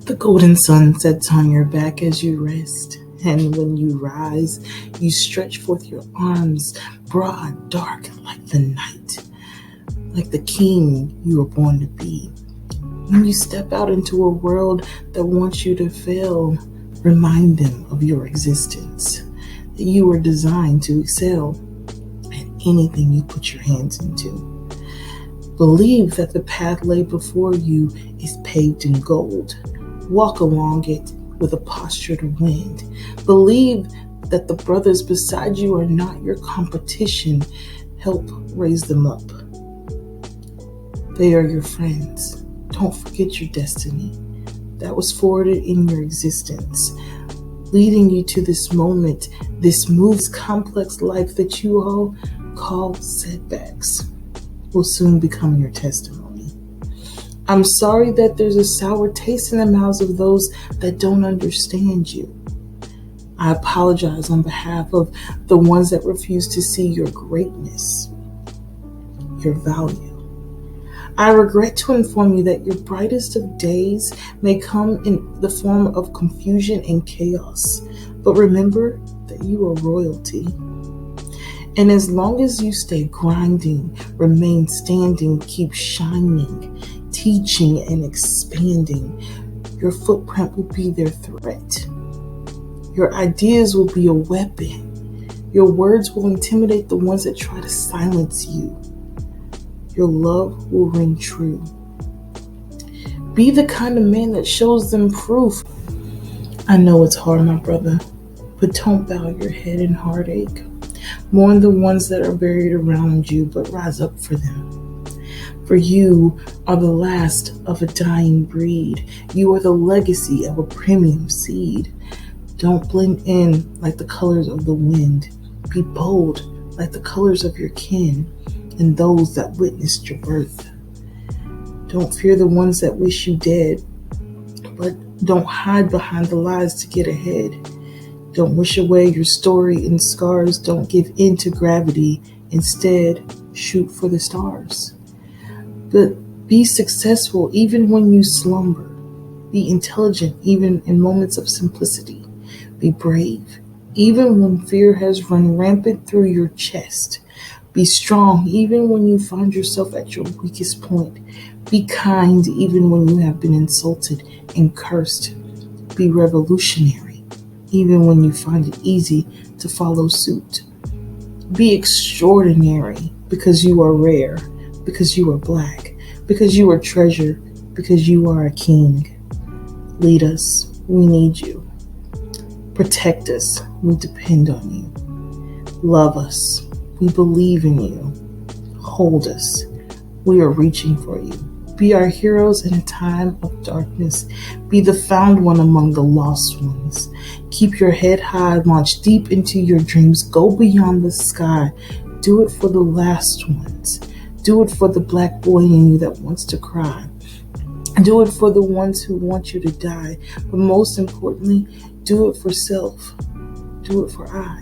The golden sun sets on your back as you rest, and when you rise, you stretch forth your arms, broad, dark, like the night, like the king you were born to be. When you step out into a world that wants you to fail, remind them of your existence, that you were designed to excel at anything you put your hands into. Believe that the path laid before you is paved in gold. Walk along it with a posture to win. Believe that the brothers beside you are not your competition. Help raise them up. They are your friends. Don't forget your destiny that was forwarded in your existence, leading you to this moment, this moves complex life that you all call setbacks will soon become your testimony. I'm sorry that there's a sour taste in the mouths of those that don't understand you. I apologize on behalf of the ones that refuse to see your greatness, your value. I regret to inform you that your brightest of days may come in the form of confusion and chaos, but remember that you are royalty. And as long as you stay grinding, remain standing, keep shining, teaching and expanding, your footprint will be their threat. Your ideas will be a weapon. Your words will intimidate the ones that try to silence you. Your love will ring true. Be the kind of man that shows them proof. I know it's hard, my brother, but don't bow your head in heartache. Mourn the ones that are buried around you, but rise up for them. For you are the last of a dying breed. You are the legacy of a premium seed. Don't blend in like the colors of the wind. Be bold like the colors of your kin and those that witnessed your birth. Don't fear the ones that wish you dead, but don't hide behind the lies to get ahead. Don't wish away your story and scars. Don't give in to gravity. Instead, shoot for the stars. But be successful even when you slumber. Be intelligent even in moments of simplicity. Be brave even when fear has run rampant through your chest. Be strong even when you find yourself at your weakest point. Be kind even when you have been insulted and cursed. Be revolutionary even when you find it easy to follow suit. Be extraordinary because you are rare, because you are black, because you are treasure, because you are a king. Lead us, we need you. Protect us, we depend on you. Love us, we believe in you. Hold us, we are reaching for you. Be our heroes in a time of darkness. Be the found one among the lost ones. Keep your head high, launch deep into your dreams. Go beyond the sky. Do it for the last ones. Do it for the black boy in you that wants to cry. Do it for the ones who want you to die. But most importantly, do it for self. Do it for I.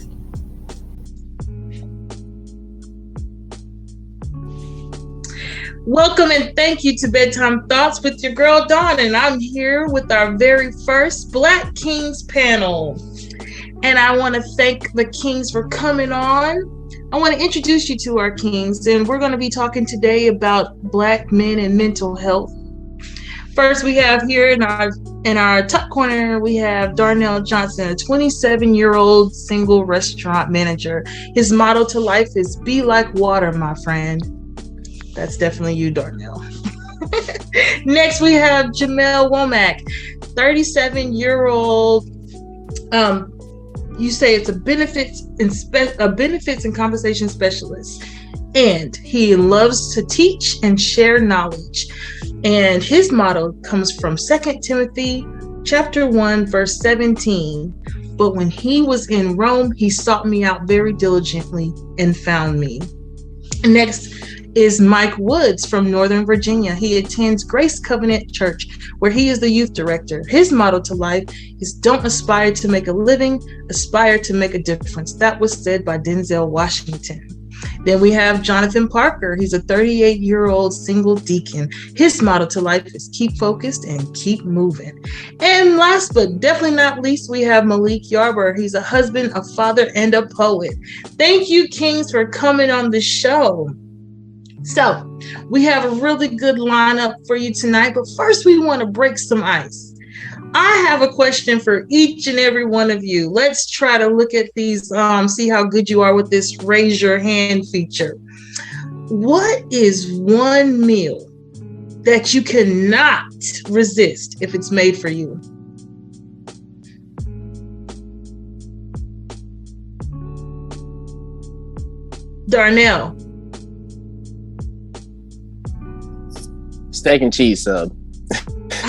Welcome and thank you to Bedtime Thoughts with your girl Dawn, and I'm here with our very first Black Kings panel. And I want to thank the Kings for coming on. I want to introduce you to our Kings, and we're going to be talking today about Black men and mental health. First, we have here in our top corner, we have Darnell Johnson, a 27-year-old single restaurant manager. His motto to life is "Be like water, my friend." That's definitely you, Darnell. Next, we have Jamel Womack, 37-year-old. You say it's a benefits and compensation specialist, and he loves to teach and share knowledge. And his motto comes from 2 Timothy chapter 1, verse 17. But when he was in Rome, he sought me out very diligently and found me. Next is Mike Woods from Northern Virginia. He attends Grace Covenant Church, where he is the youth director. His motto to life is "Don't aspire to make a living, aspire to make a difference." That was said by Denzel Washington. Then we have Jonathan Parker. He's a 38-year-old single deacon. His motto to life is keep focused and keep moving. And last but definitely not least, we have Malik Yarber. He's a husband, a father, and a poet. Thank you, Kings, for coming on the show. So we have a really good lineup for you tonight, but first we want to break some ice. I have a question for each and every one of you. Let's try to look at these, see how good you are with this raise your hand feature. What is one meal that you cannot resist if it's made for you? Darnell. Steak and cheese sub.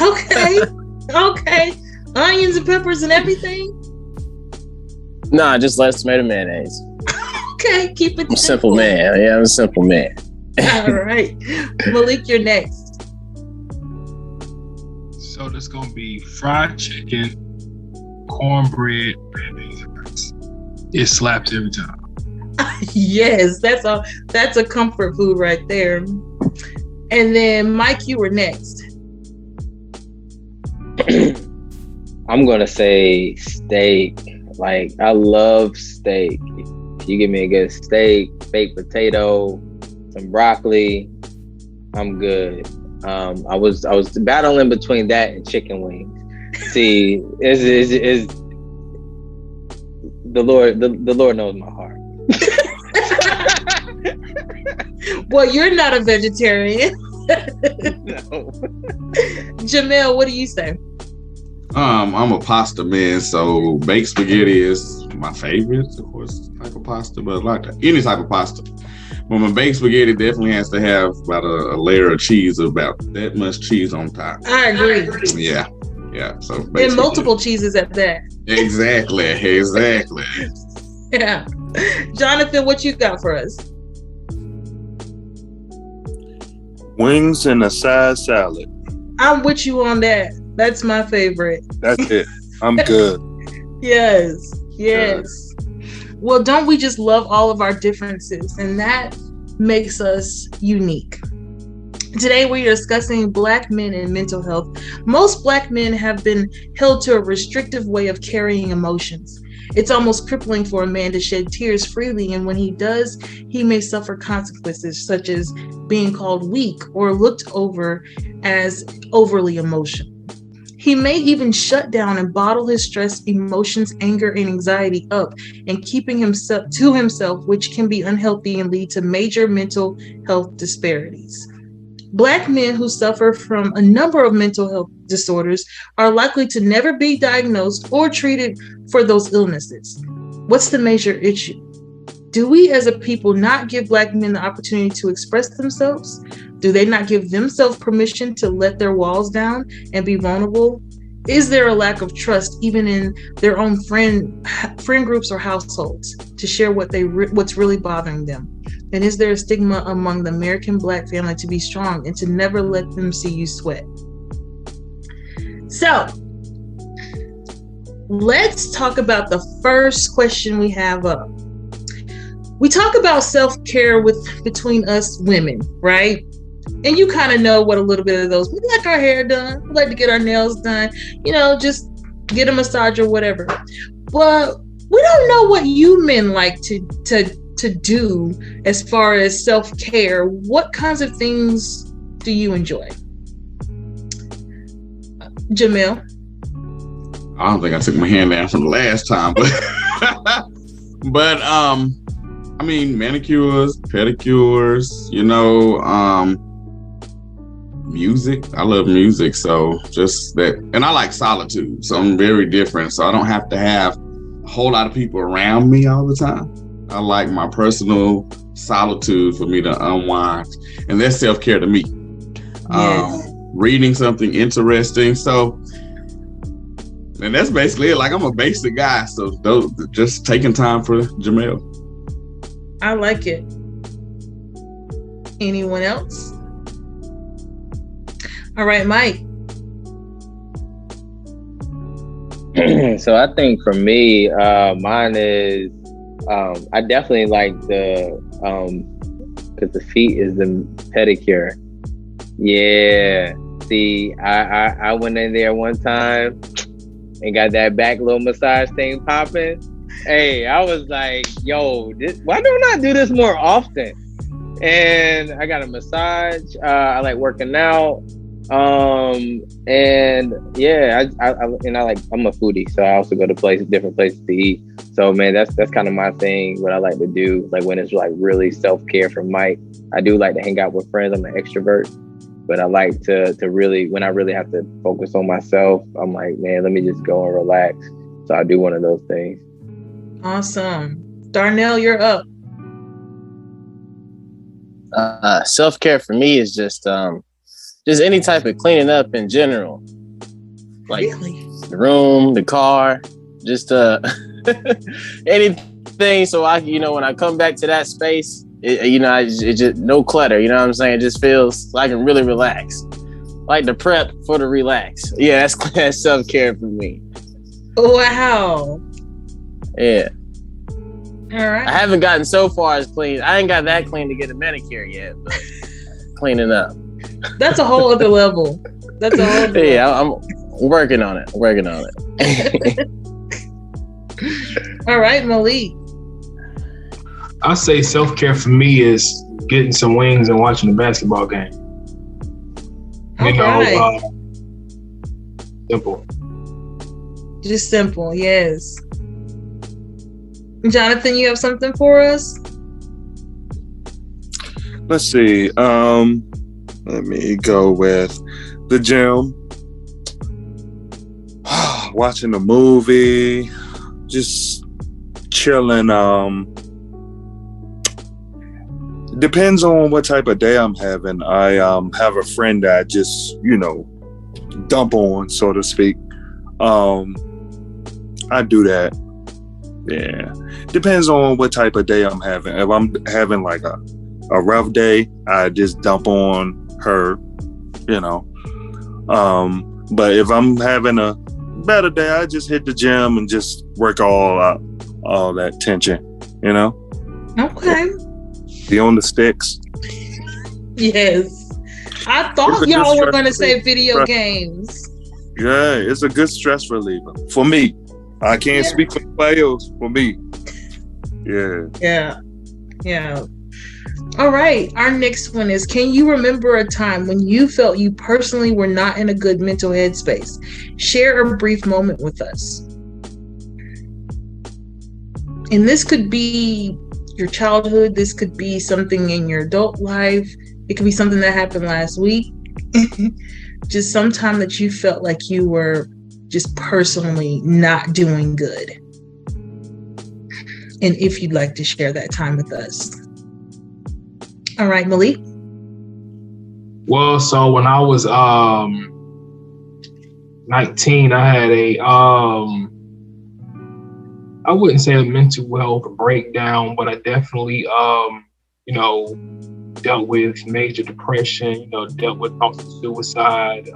Okay. Okay. Onions and peppers and everything? Nah, just less tomato mayonnaise. Okay, keep it I'm a simple man. Yeah, I'm a simple man. All right. Malik, you're next. So there's going to be fried chicken, cornbread, red beans, and rice. It slaps every time. Yes, that's a comfort food right there. And then Mike, you were next. I'm gonna say steak. Like, I love steak. If you give me a good steak, baked potato, some broccoli, I'm good. I was battling between that and chicken wings. See, is the Lord knows my heart. Well, you're not a vegetarian. No. Jamel, what do you say? I'm a pasta man, so baked spaghetti is my favorite, of course, type of pasta, but I like any type of pasta. But my baked spaghetti definitely has to have about a layer of cheese, about that much cheese on top. I agree. Yeah. So and multiple cheeses at that. Exactly. Yeah. Jonathan, what you got for us? Wings and a side salad. I'm with you on that. That's my favorite. That's it. I'm good. Yes. Well, don't we just love all of our differences? And that makes us unique. Today, we are discussing Black men and mental health. Most Black men have been held to a restrictive way of carrying emotions. It's almost crippling for a man to shed tears freely, and when he does, he may suffer consequences such as being called weak or looked over as overly emotional. He may even shut down and bottle his stress, emotions, anger, and anxiety up and keeping himself to himself, which can be unhealthy and lead to major mental health disparities. Black men who suffer from a number of mental health disorders are likely to never be diagnosed or treated for those illnesses. What's the major issue? Do we as a people not give Black men the opportunity to express themselves? Do they not give themselves permission to let their walls down and be vulnerable? Is there a lack of trust even in their own friend groups or households to share what's really bothering them? And is there a stigma among the American Black family to be strong and to never let them see you sweat? So let's talk about the first question we have up. We talk about self-care between us women, right? And you kind of know what a little bit of those. We like our hair done. We like to get our nails done. Just get a massage or whatever. But we don't know what you men like to do as far as self-care. What kinds of things do you enjoy? Jamil? I don't think I took my hand down from the last time, but I mean, manicures, pedicures, music. I love music, so just that. And I like solitude, so I'm very different. So I don't have to have a whole lot of people around me all the time. I like my personal solitude for me to unwind, and that's self-care to me. Yes. Reading something interesting. So, and that's basically it. Like, I'm a basic guy, so just taking time for Jamel. I like it. Anyone else? All right, Mike. So I think for me, mine is I definitely like because the feet is the pedicure. Yeah. See, I went in there one time and got that back little massage thing popping. Hey, I was like, yo, why don't I do this more often? And I got a massage. I like working out. And yeah, I'm a foodie, so I also go to different places to eat. So man, that's kind of my thing. What I like to do, like when it's like really self-care for Mike, I do like to hang out with friends. I'm an extrovert, but I like to really, when I really have to focus on myself, I'm like, man, let me just go and relax. So I do one of those things. Awesome. Darnell, you're up. Self-care for me is just any type of cleaning up in general. Like the room, the car, just anything. So when I come back to that space, it just no clutter. You know what I'm saying? It just feels like I can really relax. Like the prep for the relax. Yeah, that's self-care for me. Wow. Yeah. All right. I haven't gotten so far as clean. I ain't got that clean to get a manicure yet, but cleaning up. That's a whole other level. That's a whole other yeah, level. I'm working on it. All right, Malik. I say self-care for me is getting some wings and watching a basketball game. Simple. Just simple, yes. Jonathan, you have something for us? Let's see. Let me go with the gym. Watching a movie. Just chilling. Depends on what type of day I'm having. I have a friend that I just, dump on, so to speak. I do that. Yeah. Depends on what type of day I'm having. If I'm having like a rough day, I just dump on her, But if I'm having a better day, I just hit the gym and just work all that tension, Okay. Be on the sticks. Yes. I thought y'all were going to say video games. Yeah, it's a good stress reliever for me. I can't speak for anybody else. For me. Yeah. All right. Our next one is, can you remember a time when you felt you personally were not in a good mental headspace? Share a brief moment with us. And this could be your childhood. This could be something in your adult life. It could be something that happened last week. Just sometime that you felt like you were just personally not doing good. And if you'd like to share that time with us. All right, Malik. Well, so when I was 19, I had I wouldn't say a mental health breakdown, but I definitely dealt with major depression, dealt with thoughts of suicide.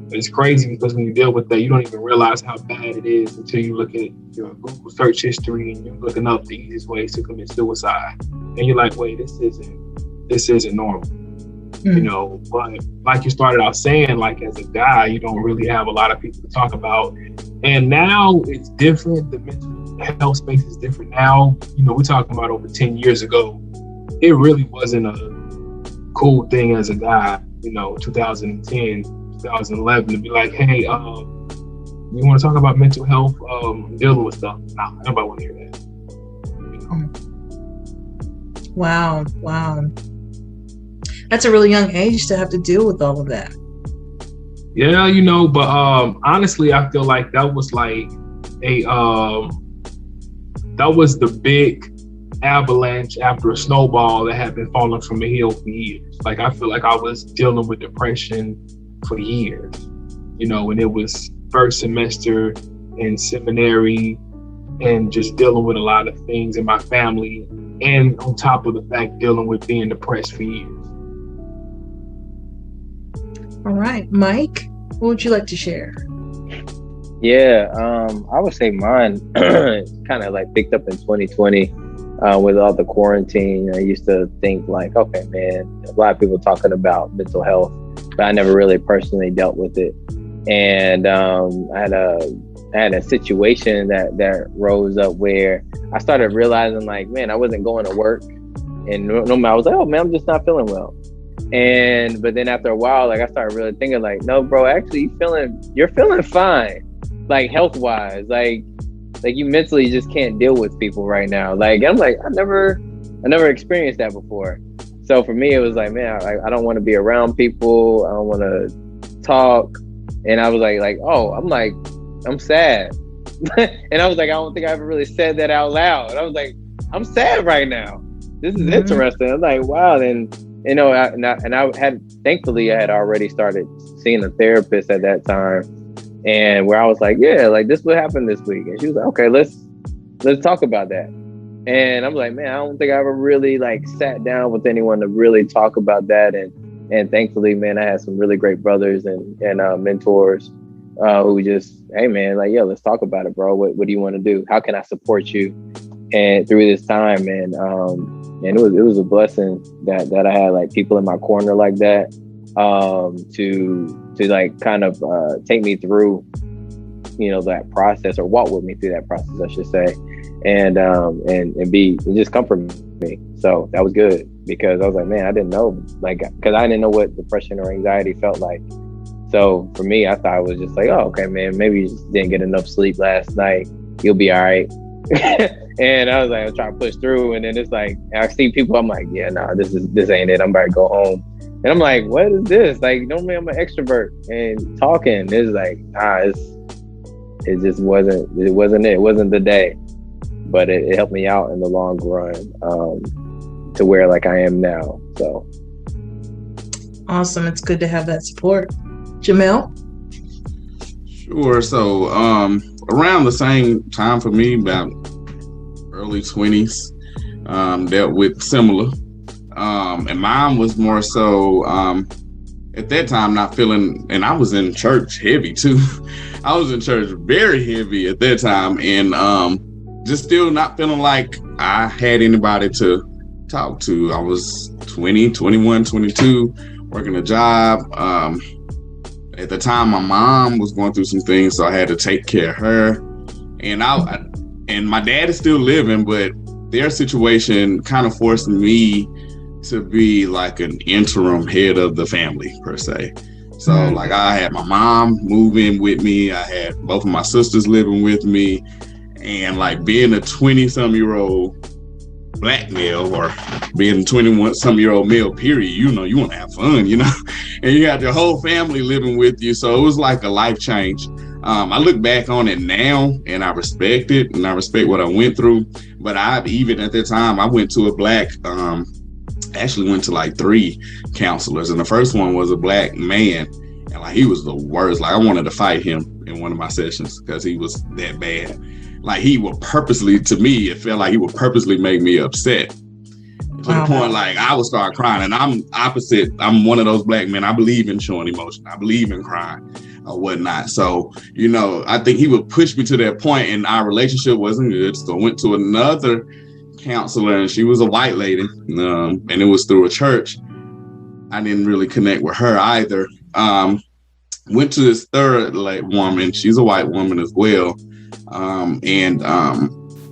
It's crazy because when you deal with that, you don't even realize how bad it is until you look at your Google search history and you're looking up the easiest ways to commit suicide. And you're like, wait, this isn't normal. But like you started out saying, like as a guy, you don't really have a lot of people to talk about. And now it's different. The mental health space is different now. We're talking about over 10 years ago. It really wasn't a cool thing as a guy, 2010, 2011 to be like, hey, you want to talk about mental health, dealing with stuff? Nah, nobody want to hear that. Wow. That's a really young age to have to deal with all of that. Yeah, but honestly, I feel like that was like that was the big avalanche after a snowball that had been falling from a hill for years. Like, I feel like I was dealing with depression for years, and it was first semester in seminary and just dealing with a lot of things in my family. And on top of the fact, dealing with being depressed for years. All right, Mike, what would you like to share? Yeah, I would say mine kind of like picked up in 2020 with all the quarantine. I used to think like, okay, man, a lot of people talking about mental health, but I never really personally dealt with it. And I had a situation that rose up where I started realizing like, man, I wasn't going to work, and I was like, oh man, I'm just not feeling well. But then after a while, like I started really thinking like, no, bro, actually you're feeling fine, like health wise, like you mentally just can't deal with people right now. Like I'm like, I never experienced that before. So for me, it was like, man, I don't want to be around people. I don't want to talk. And I was like, oh, I'm sad. And I was like, I don't think I ever really said that out loud. I was like, I'm sad right now. This is interesting. I'm like, wow. And you know, thankfully I had already started seeing a therapist at that time, and where I was like, yeah, like this will happen this week. And she was like, okay, let's talk about that. And I'm like, man, I don't think I ever really like sat down with anyone to really talk about that. And thankfully, man, I had some really great brothers and mentors who just, hey man, like, yo, let's talk about it, bro. What do you want to do? How can I support you and through this time? And it was a blessing that I had like people in my corner like that to like kind of take me through, you know, that process, or walk with me through that process, I should say, and just comfort me. So that was good, because I was like, man, I didn't know, like, because I didn't know what depression or anxiety felt like. So for me, I thought it was just like, oh, okay, man, maybe you just didn't get enough sleep last night. You'll be all right. And I was like, I'm trying to push through. And then it's like, I see people, I'm like, yeah, nah, this ain't it. I'm about to go home. And I'm like, what is this? Like, normally I'm an extrovert, and talking is like, it just wasn't it. It wasn't the day, but it helped me out in the long run to where like I am now. So. Awesome. It's good to have that support. Jamel? Sure. So around the same time for me, about early 20s, dealt with similar. And mine was more so at that time not feeling, and I was in church heavy too. I was in church very heavy at that time, and just still not feeling like I had anybody to talk to. I was 20, 21, 22, working a job. At the time, my mom was going through some things, so I had to take care of her. And and my dad is still living, but their situation kind of forced me to be like an interim head of the family, per se. So like I had my mom move in with me. I had both of my sisters living with me. And like being a 20-some-year-old black male, or being a 21-some-year-old male, period, you know, you want to have fun, you know, and you got your whole family living with you. So it was like a life change. I look back on it now and I respect it, and I respect what I went through. But even at that time, I went to actually went to like 3 counselors, and the first one was a black man, and like he was the worst. Like I wanted to fight him in one of my sessions because he was that bad. Like he would purposely, to me, it felt like he would purposely make me upset to the point like I would start crying. And I'm opposite. I'm one of those black men. I believe in showing emotion. I believe in crying or whatnot. So, you know, I think he would push me to that point, and our relationship wasn't good. So I went to another counselor, and she was a white lady, and it was through a church. I didn't really connect with her either. Went to this third woman. She's a white woman as well. And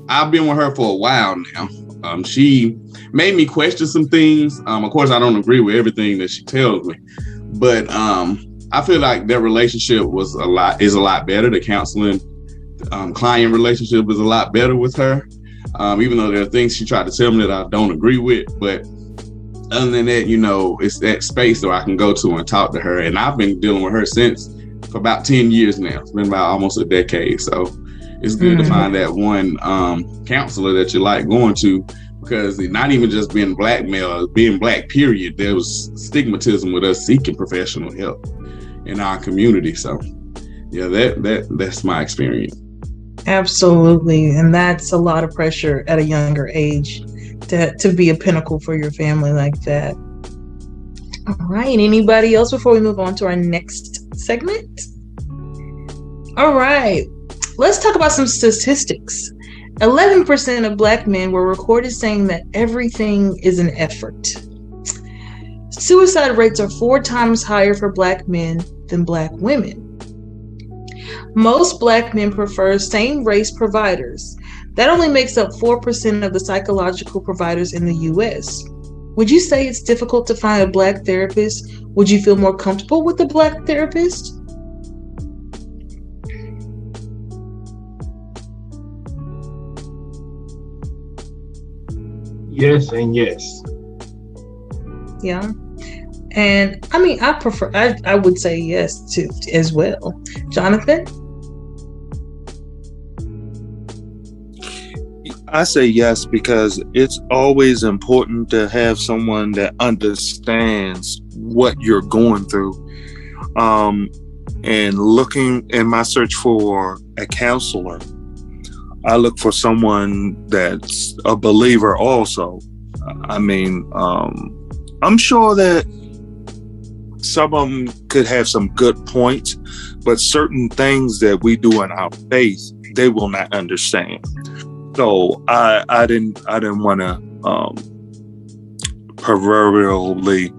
I've been with her for a while now. She made me question some things. Of course, I don't agree with everything that she tells me, but I feel like their relationship is a lot better. The counseling client relationship is a lot better with her. Even though there are things she tried to tell me that I don't agree with, but other than that, you know, it's that space where I can go to and talk to her. And I've been dealing with her for about 10 years now. It's been about almost a decade. So it's good to find that one counselor that you like going to, because not even just being black male, being black, period, there was stigmatism with us seeking professional help in our community. So yeah, that's my experience. Absolutely. And that's a lot of pressure at a younger age to be a pinnacle for your family like that. All right. Anybody else before we move on to our next segment? All right. Let's talk about some statistics. 11% of Black men were recorded saying that everything is an effort. Suicide rates are 4 times higher for Black men than Black women. Most Black men prefer same-race providers. That only makes up 4% of the psychological providers in the U.S. Would you say it's difficult to find a Black therapist? Would you feel more comfortable with a Black therapist? Yes and yes. Yeah. And I mean, I would say yes to as well. Jonathan? I say yes because it's always important to have someone that understands what you're going through. And looking in my search for a counselor, I look for someone that's a believer also. I mean, I'm sure that some of them could have some good points, but certain things that we do in our faith, they will not understand. So I didn't want to proverbially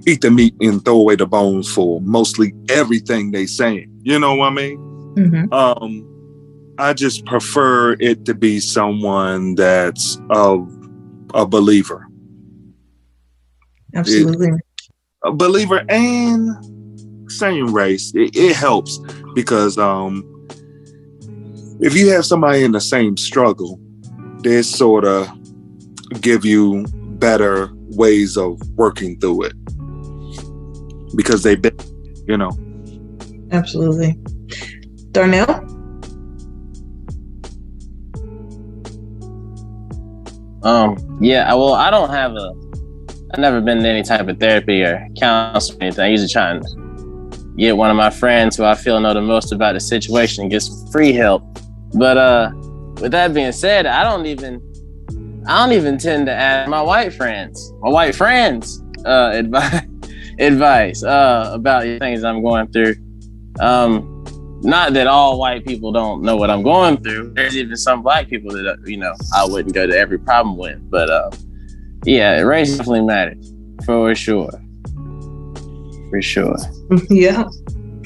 eat the meat and throw away the bones for mostly everything they saying. You know what I mean? Mm-hmm. I just prefer it to be someone that's a believer. Absolutely. A believer and same race. It helps because if you have somebody in the same struggle, they sort of give you better ways of working through it because they've been, you know. Absolutely. Darnell? Yeah, well, I've never been in any type of therapy or counseling or anything. I usually try and get one of my friends who I feel know the most about the situation and get some free help. But with that being said, I don't even tend to ask my white friends advice about the things I'm going through. Not that all white people don't know what I'm going through. There's even some Black people that I wouldn't go to every problem with. But yeah, race definitely matters for sure. For sure. Yeah.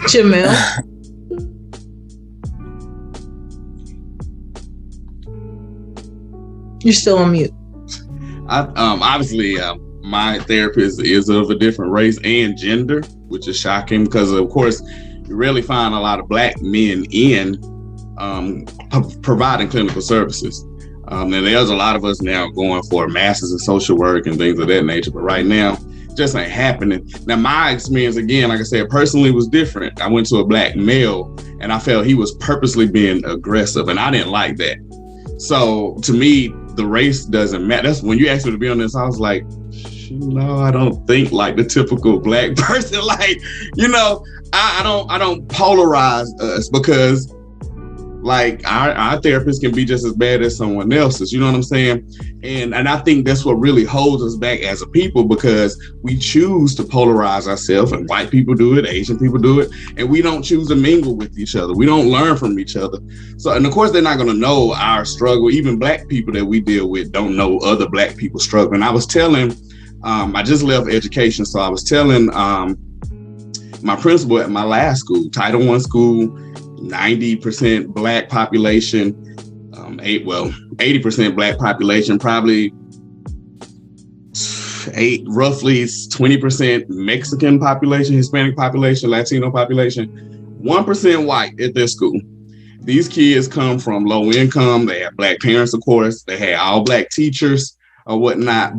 Jamil? You're still on mute. Obviously, my therapist is of a different race and gender, which is shocking because, of course, you rarely find a lot of Black men in providing clinical services. And there's a lot of us now going for masters in social work and things of that nature, but right now, just ain't happening. Now, my experience, again, like I said, personally was different. I went to a Black male and I felt he was purposely being aggressive, and I didn't like that. So to me, the race doesn't matter. That's when you asked me to be on this, I was like, no, I don't think like the typical Black person. Like, I don't polarize us because like our therapist can be just as bad as someone else's, you know what I'm saying? And I think that's what really holds us back as a people, because we choose to polarize ourselves, and white people do it, Asian people do it, and we don't choose to mingle with each other. We don't learn from each other. So, and of course, they're not going to know our struggle. Even Black people that we deal with don't know other Black people struggling. I was telling, I just left education, so I was telling my principal at my last school, Title I school, 90% Black population, 80% Black population, probably roughly 20% Mexican population, Hispanic population, Latino population, 1% white at their school. These kids come from low income. They have Black parents, of course. They had all Black teachers or whatnot.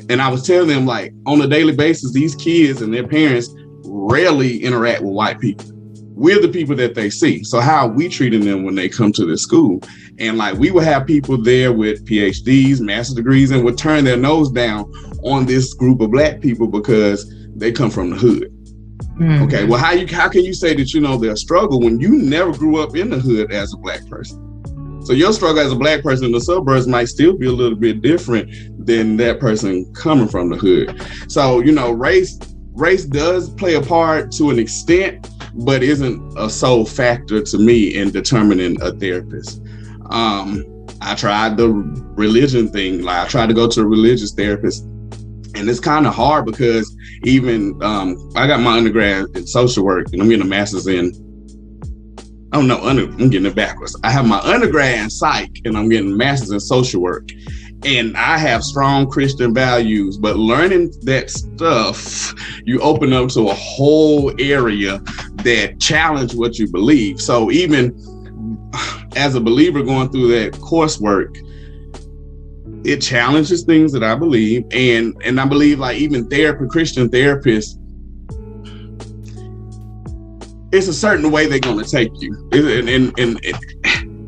And I was telling them, like, on a daily basis, these kids and their parents rarely interact with white people. We're the people that they see. So how are we treating them when they come to the school? And like, we would have people there with PhDs, master's degrees, and would turn their nose down on this group of Black people because they come from the hood. Mm-hmm. Okay, well, how can you say that you know their struggle when you never grew up in the hood as a Black person? So your struggle as a Black person in the suburbs might still be a little bit different than that person coming from the hood. So, race does play a part to an extent, but isn't a sole factor to me in determining a therapist. I tried the religion thing. Like, I tried to go to a religious therapist, and it's kind of hard because even I got my undergrad in social work, and I'm getting a master's in. Oh no, I'm getting it backwards. I have my undergrad in psych, and I'm getting a master's in social work. And I have strong Christian values, but learning that stuff, you open up to a whole area that challenge what you believe. So even as a believer going through that coursework, it challenges things that I believe. And I believe, like, even Christian therapists, it's a certain way they're going to take you. And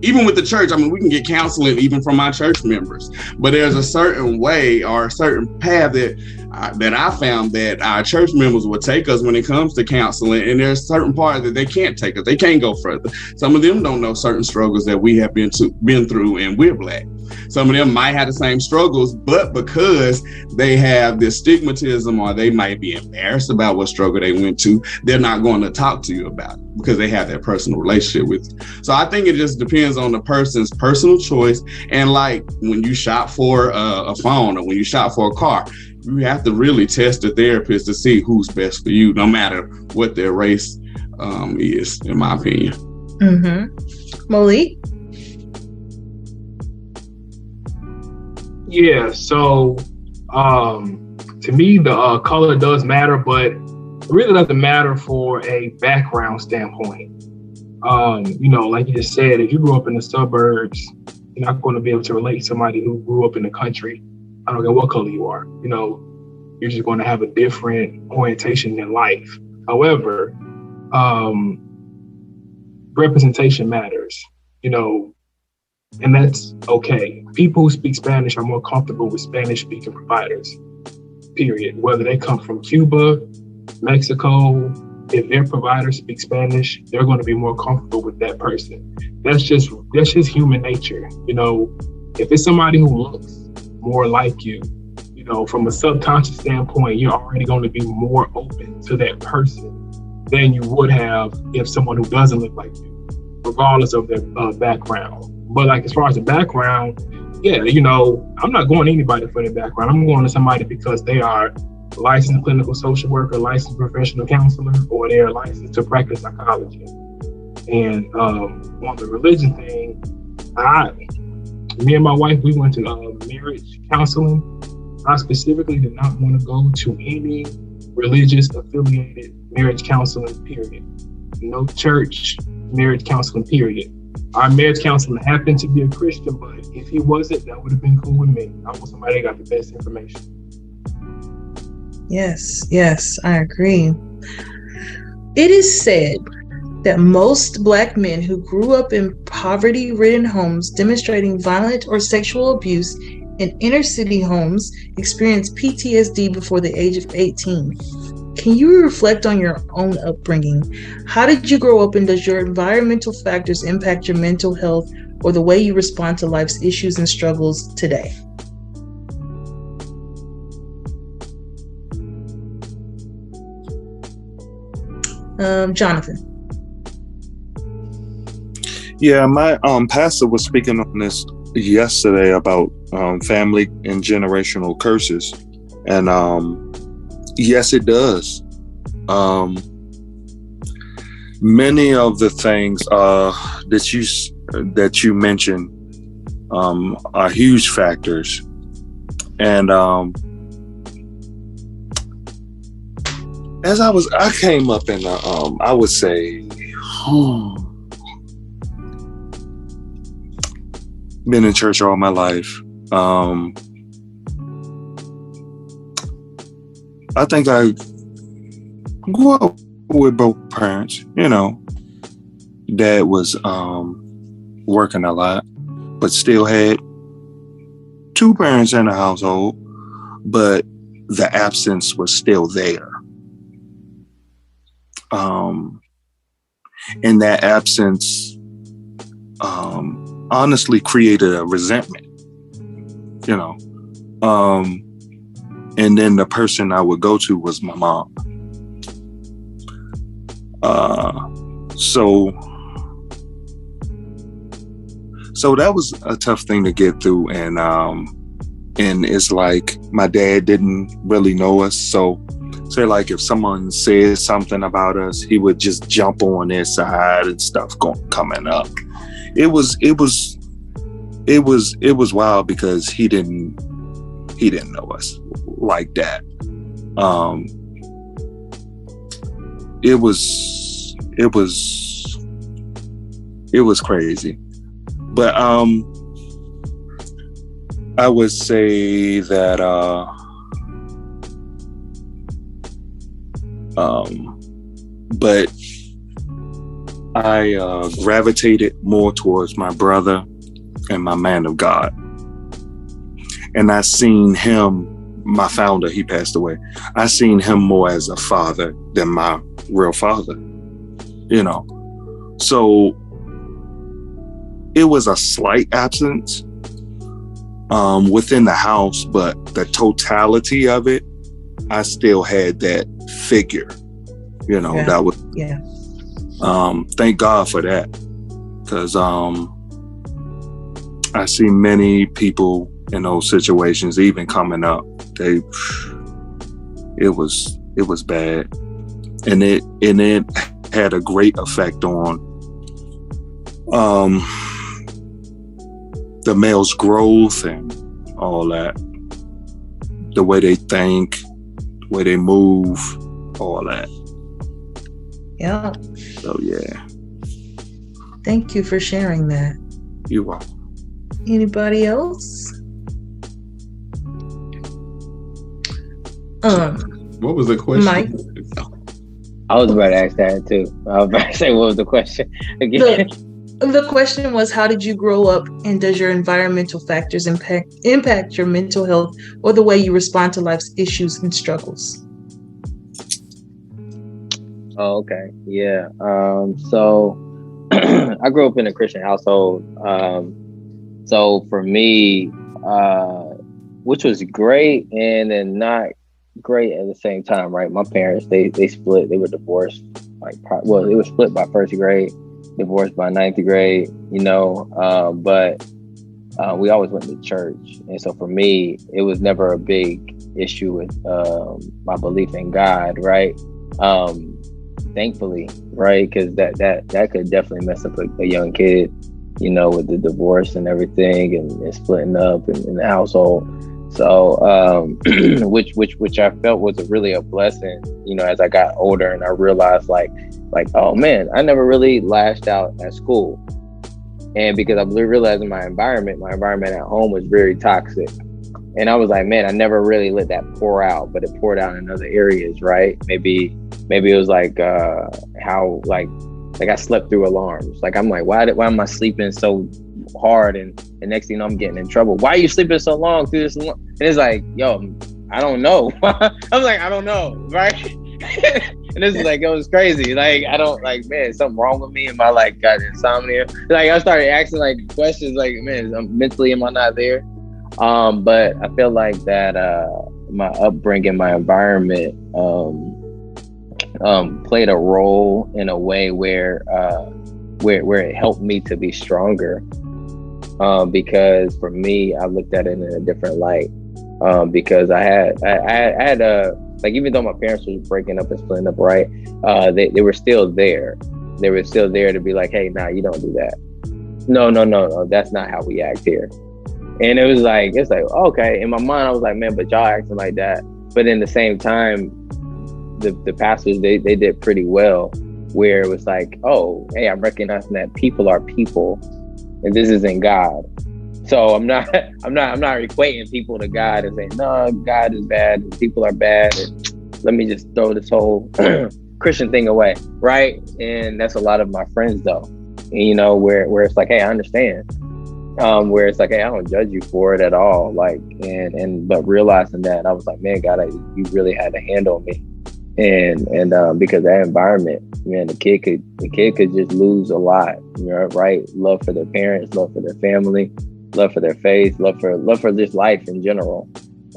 even with the church, I mean, we can get counseling even from my church members, but there's a certain way or a certain path that I found that our church members will take us when it comes to counseling. And there's certain parts that they can't take us. They can't go further. Some of them don't know certain struggles that we have been through, and we're Black. Some of them might have the same struggles, but because they have this stigmatism, or they might be embarrassed about what struggle they went to, they're not going to talk to you about it because they have that personal relationship with you. So I think it just depends on the person's personal choice. And like when you shop for a phone, or when you shop for a car, you have to really test the therapist to see who's best for you, no matter what their race is, in my opinion. Mm-hmm. Malik? Yeah, so to me, the color does matter, but it really doesn't matter for a background standpoint. Like you just said, if you grew up in the suburbs, you're not going to be able to relate to somebody who grew up in the country. I don't care what color you are. You're just going to have a different orientation in life. However, representation matters, and that's okay. People who speak Spanish are more comfortable with Spanish-speaking providers, period. Whether they come from Cuba, Mexico, if their provider speaks Spanish, they're going to be more comfortable with that person. That's just human nature. If it's somebody who looks more like you, from a subconscious standpoint, you're already going to be more open to that person than you would have if someone who doesn't look like you, regardless of their background. But like, as far as the background, yeah, I'm not going to anybody for their background. I'm going to somebody because they are licensed clinical social worker, licensed professional counselor, or they're licensed to practice psychology. And on the religion thing, me and my wife, we went to marriage counseling. I specifically did not want to go to any religious affiliated marriage counseling, period. No church marriage counseling, period. Our marriage counselor happened to be a Christian, but if he wasn't, that would have been cool with me. I want somebody that got the best information. Yes, I agree. It is said that most Black men who grew up in poverty-ridden homes demonstrating violent or sexual abuse in inner-city homes experience PTSD before the age of 18. Can you reflect on your own upbringing? How did you grow up, and does your environmental factors impact your mental health or the way you respond to life's issues and struggles today? Jonathan. Yeah, my pastor was speaking on this yesterday about family and generational curses. And yes, it does. Many of the things that you mentioned are huge factors. And as I came up in I would say, been in church all my life. I think I grew up with both parents. Dad was working a lot, but still had two parents in the household, but the absence was still there. And that absence honestly created a resentment, and then the person I would go to was my mom. So that was a tough thing to get through. And it's like my dad didn't really know us. So like if someone says something about us, he would just jump on their side and stuff coming up. It was wild because he didn't know us like that. It was crazy. But I would say that but I gravitated more towards my brother and my man of God. And I seen him, my founder, he passed away. I seen him more as a father than my real father, you know. So it was a slight absence within the house, but the totality of it, I still had that figure, you know. That was, thank God for that, because I see many people in those situations, even coming up, it was bad, and it had a great effect on the male's growth and all that, the way they think, the way they move, all that. Yeah. So yeah. Thank you for sharing that. You're welcome. Anybody else? What was the question? Mike? I was about to ask that too. I was about to say, what was the question again? The question was, how did you grow up, and does your environmental factors impact your mental health or the way you respond to life's issues and struggles? Oh, okay. Yeah. So I grew up in a Christian household. So for me, which was great and then not great at the same time, right? My parents, they split. They were divorced. It was split by first grade, divorced by ninth grade, you know. But we always went to church, and so for me, it was never a big issue with my belief in God, right? Thankfully, right? Because that could definitely mess up a young kid, you know, with the divorce and everything, and splitting up in the household. So, which I felt was really a blessing, you know, as I got older and I realized like, oh man, I never really lashed out at school. And because I realized my environment at home was very toxic. And I was like, man, I never really let that pour out, but it poured out in other areas, right? Maybe it was like how like I slept through alarms. Like I'm like, why am I sleeping so hard? And the next thing you know, I'm getting in trouble. Why are you sleeping so long through this? And it's like, yo, I don't know. I'm like, I don't know, right? And this is like, it was crazy. Like, I don't like, man, something wrong with me? Am I like got insomnia? Like I started asking like questions like, man, mentally am I not there? But I feel like that my upbringing, my environment played a role in a way where it helped me to be stronger. Because for me, I looked at it in a different light. Because I had like, even though my parents were breaking up and splitting up, right? They were still there. They were still there to be like, hey, nah, you don't do that. No, that's not how we act here. And it's like, okay. In my mind, I was like, man, but y'all acting like that. But in the same time, the pastors, they did pretty well, where it was like, oh, hey, I'm recognizing that people are people, and this isn't God. So I'm not equating people to God and saying, no, God is bad and people are bad, and let me just throw this whole Christian thing away, right? And that's a lot of my friends though, and, you know, where it's like, hey, I understand. Where it's like, hey, I don't judge you for it at all. Like, but realizing that, I was like, man, God, you really had a hand on me. And because that environment, man, the kid could just lose a lot, you know, right? Love for their parents, love for their family, love for their faith, love for just life in general.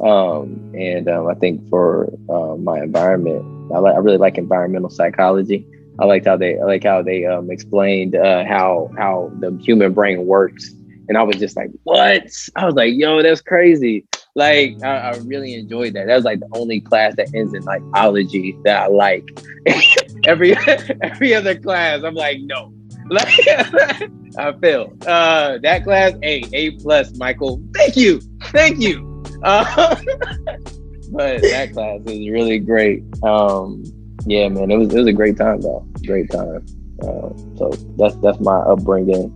I think for my environment, I really like environmental psychology. I like how they explained how the human brain works And I was just like, what? I was like, yo, that's crazy. Like, I really enjoyed that. That was like the only class that ends in like ology that I like. every other class, I'm like, no. Like, I failed. That class, A plus, Michael. Thank you. But that class is really great. Yeah, man, it was a great time though. Great time. So that's my upbringing,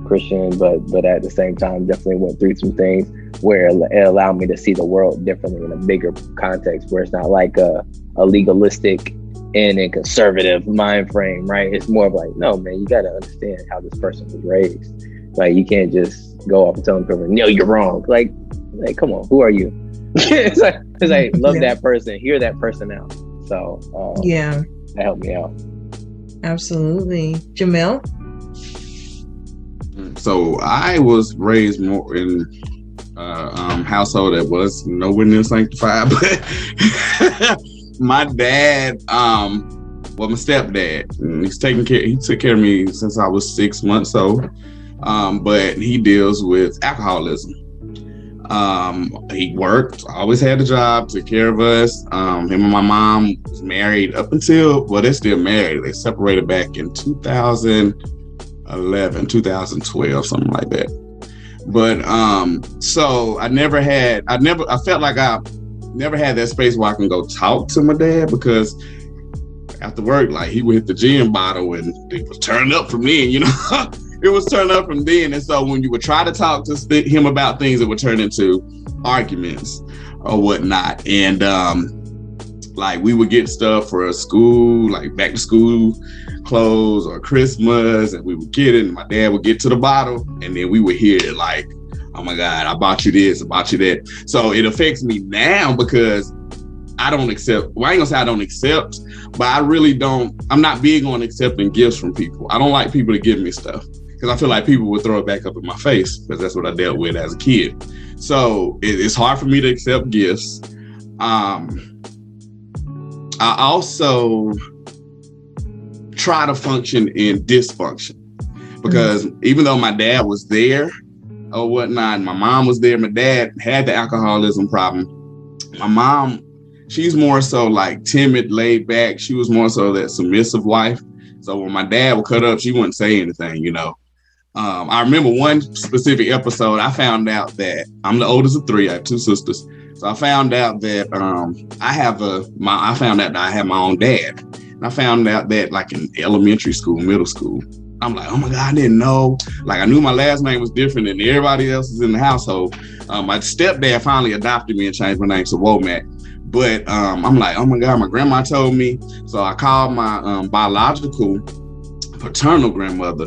Christian, but at the same time, definitely went through some things where it allowed me to see the world differently in a bigger context, where it's not like a legalistic and a conservative mind frame, right? It's more of like, no, man, you got to understand how this person was raised. Like, you can't just go off and tell them, no, you're wrong. Like, come on, who are you? it's like love that person, hear that person out. So that helped me out. Absolutely. Jamel? So I was raised more in household that was nowhere near sanctified, but my dad, my stepdad, he took care of me since I was 6 months old. But he deals with alcoholism. He worked, always had a job, took care of us. Him and my mom was married up until, they're still married. They separated back in 2011, 2012, something like that. But so I felt like I never had that space where I can go talk to my dad, because after work, like, he would hit the gin bottle and it was turned up from then, it was turned up from then. And so when you would try to talk to him about things, it would turn into arguments or whatnot. And like, we would get stuff for school, like back to school clothes or Christmas, and we would get it, and my dad would get to the bottle, and then we would hear it like, oh my God, I bought you this, I bought you that. So it affects me now because I don't accept, I ain't gonna say I don't accept, but I'm not big on accepting gifts from people. I don't like people to give me stuff, because I feel like people would throw it back up in my face, because that's what I dealt with as a kid. So it's hard for me to accept gifts. I also try to function in dysfunction, because even though my dad was there or whatnot, my mom was there, my dad had the alcoholism problem. My mom, she's more so like timid, laid back. She was more so that submissive wife. So when my dad would cut up, she wouldn't say anything, I remember one specific episode. I found out that I'm the oldest of three. I have two sisters. So I found out that I found out that I have my own dad. And I found out that, like, in elementary school, middle school, I'm like, oh my God, I didn't know. Like, I knew my last name was different than everybody else's in the household. My stepdad finally adopted me and changed my name to Womack. But I'm like, oh my God, my grandma told me. So I called my biological paternal grandmother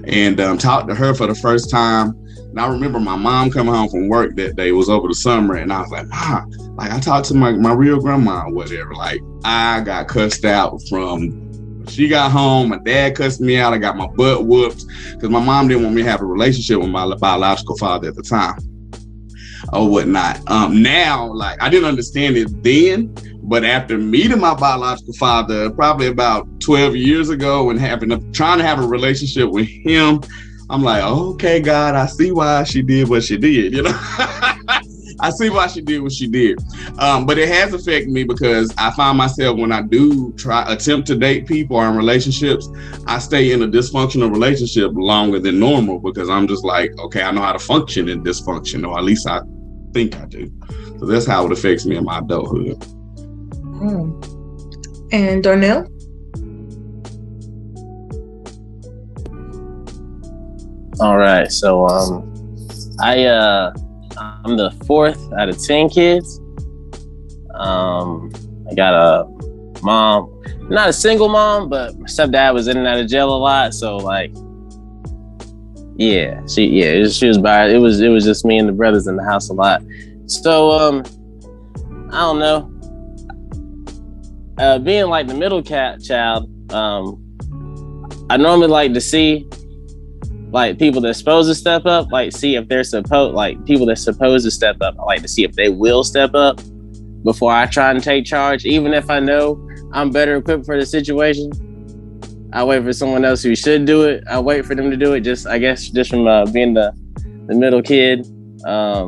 and talked to her for the first time. And I remember my mom coming home from work that day. It was over the summer, and I was like, Ma, like, I talked to my real grandma or whatever. Like, I got cussed out from, she got home, my dad cussed me out, I got my butt whooped, because my mom didn't want me to have a relationship with my biological father at the time or whatnot. Now, like, I didn't understand it then, but after meeting my biological father probably about 12 years ago and trying to have a relationship with him, I'm like, okay, God, I see why she did what she did, I see why she did what she did. But it has affected me, because I find myself, when I do attempt to date people or in relationships, I stay in a dysfunctional relationship longer than normal, because I'm just like, okay, I know how to function in dysfunction, or at least I think I do. So that's how it affects me in my adulthood. And Darnell? All right, so I'm the fourth out of 10 kids. I got a mom, not a single mom, but my stepdad was in and out of jail a lot. So, like, she was by it. It was just me and the brothers in the house a lot. So I don't know. Being like the middle child, I normally like to see, like, people that's supposed to step up, like, see if they're people that's supposed to step up. I like to see if they will step up before I try and take charge. Even if I know I'm better equipped for the situation, I wait for someone else who should do it. I wait for them to do it. Just from being the the middle kid. I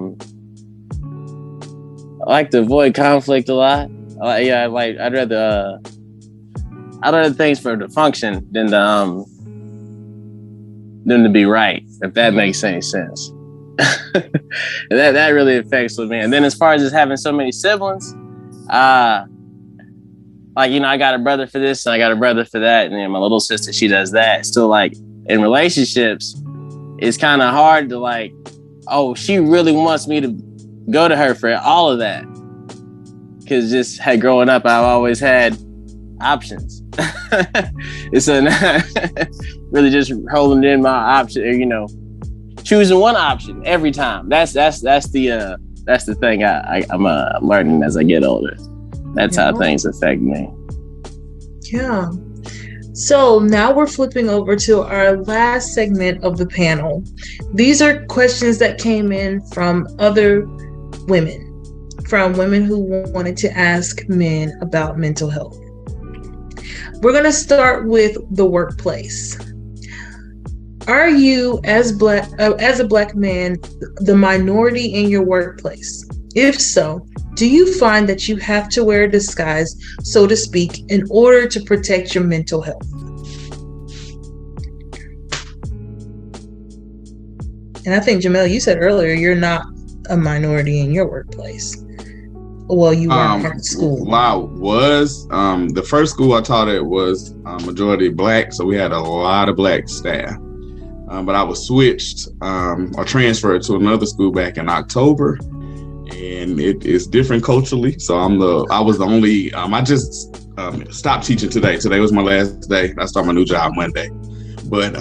like to avoid conflict a lot. I'd rather things for the function than to be right, if that makes any sense. that really affects me. And then as far as just having so many siblings, I got a brother for this and I got a brother for that, and then my little sister, she does that. Still, like, in relationships, it's kind of hard to, like, oh, she really wants me to go to her for all of that. Because just growing up, I've always had options. It's really just holding in my option, or, choosing one option every time. That's the thing I'm learning as I get older. That's how things affect me. Yeah. So now we're flipping over to our last segment of the panel. These are questions that came in from other women, from women who wanted to ask men about mental health. We're going to start with the workplace. Are you, as a black man, the minority in your workplace? If so, do you find that you have to wear a disguise, so to speak, in order to protect your mental health? And I think, Jamel, you said earlier you're not a minority in your workplace. Well, you weren't at school. Wow, the first school I taught at was majority black, so we had a lot of black staff. But I was switched or transferred to another school back in October, and it is different culturally. So I was the only. I just stopped teaching today. Today was my last day. I start my new job Monday, but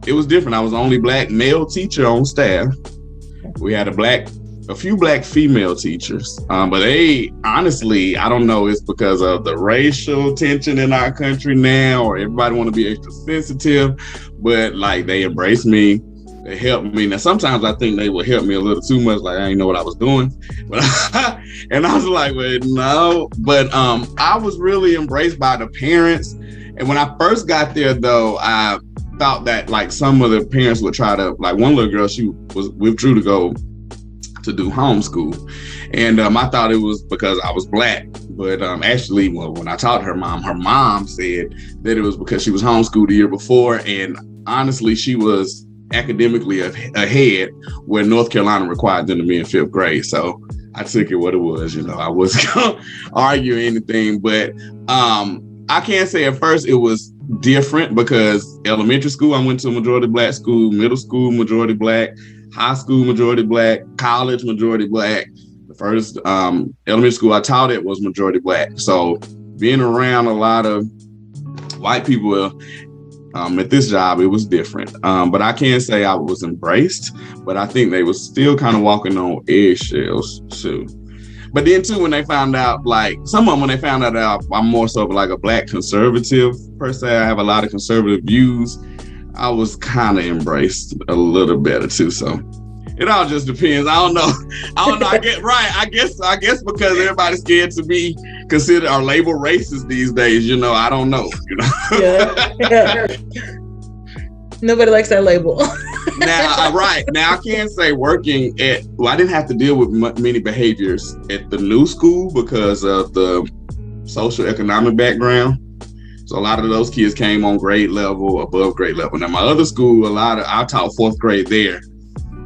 it was different. I was the only black male teacher on staff. We had a few black female teachers, but they honestly, I don't know, it's because of the racial tension in our country now, or everybody want to be extra sensitive, but like they embraced me, they helped me. Now sometimes I think they would help me a little too much, like I didn't know what I was doing, but and I was like, well, no, but I was really embraced by the parents. And when I first got there, though, I thought that like some of the parents would try to, like one little girl, she withdrew to go to do homeschool, and I thought it was because I was black, but actually, when I talked to her mom said that it was because she was homeschooled the year before, and honestly, she was academically ahead where North Carolina required them to be in 5th grade. So I took it what it was. I wasn't gonna argue anything, but I can't say at first it was different, because elementary school I went to a majority black school, middle school majority black, high school majority black, college majority black. The first elementary school I taught at was majority black. So being around a lot of white people at this job, it was different. But I can't say I was embraced, but I think they were still kind of walking on eggshells too. But then too, when they found out, like some of them, when they found out I'm more so like a black conservative per se, I have a lot of conservative views, I was kind of embraced a little better too. So it all just depends. I don't know. I guess because everybody's scared to be considered or labeled racist these days. I don't know. Yeah. Nobody likes that label. Now I can't say working at. Well, I didn't have to deal with many behaviors at the new school because of the social economic background. So a lot of those kids came on grade level, above grade level. Now my other school, I taught 4th grade there.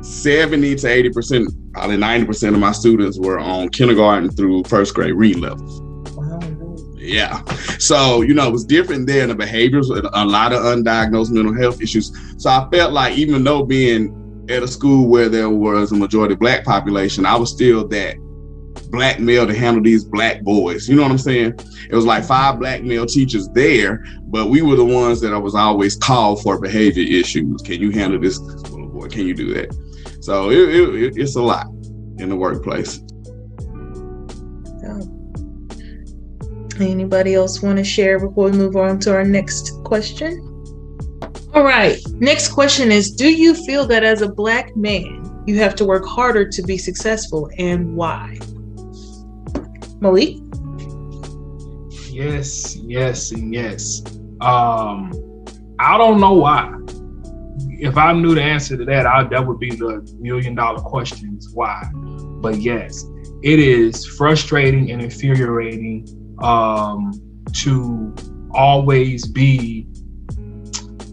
70 to 80%, probably 90% of my students were on kindergarten through 1st grade read levels. Wow. Yeah. So, it was different there in the behaviors, a lot of undiagnosed mental health issues. So I felt like even though being at a school where there was a majority black population, I was still that black male to handle these black boys. You know what I'm saying? It was like 5 black male teachers there, but we were the ones that I was always called for behavior issues. Can you handle this little boy? Can you do that? So it's a lot in the workplace. Anybody else want to share before we move on to our next question? All right. Next question is, do you feel that as a black man, you have to work harder to be successful, and why? Malik? Yes, and yes. I don't know why. if I knew the answer to that, that would be the $1 million question is why. But yes, it is frustrating and infuriating to always be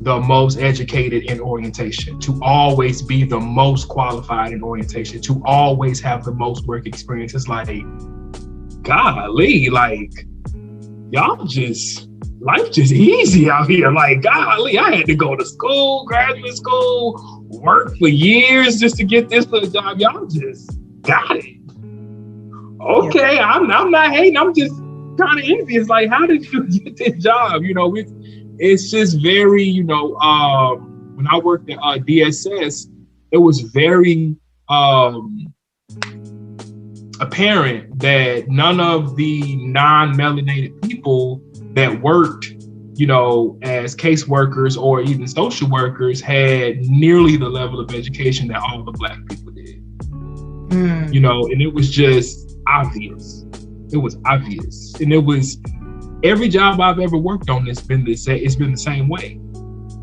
the most educated in orientation, to always be the most qualified in orientation, to always have the most work experience. It's like, golly, like, y'all just, life just easy out here. Like, golly, I had to go to school, graduate school, work for years just to get this little job. Y'all just got it. Okay, I'm not hating. I'm just kind of envious. Like, how did you get this job? You know, it's just very, you know, when I worked at DSS, it was very apparent that none of the non-melanated people that worked, you know, as caseworkers or even social workers had nearly the level of education that all the Black people did. You know, and it was just obvious. It was obvious. And it was, every job I've ever worked on it's been the same way.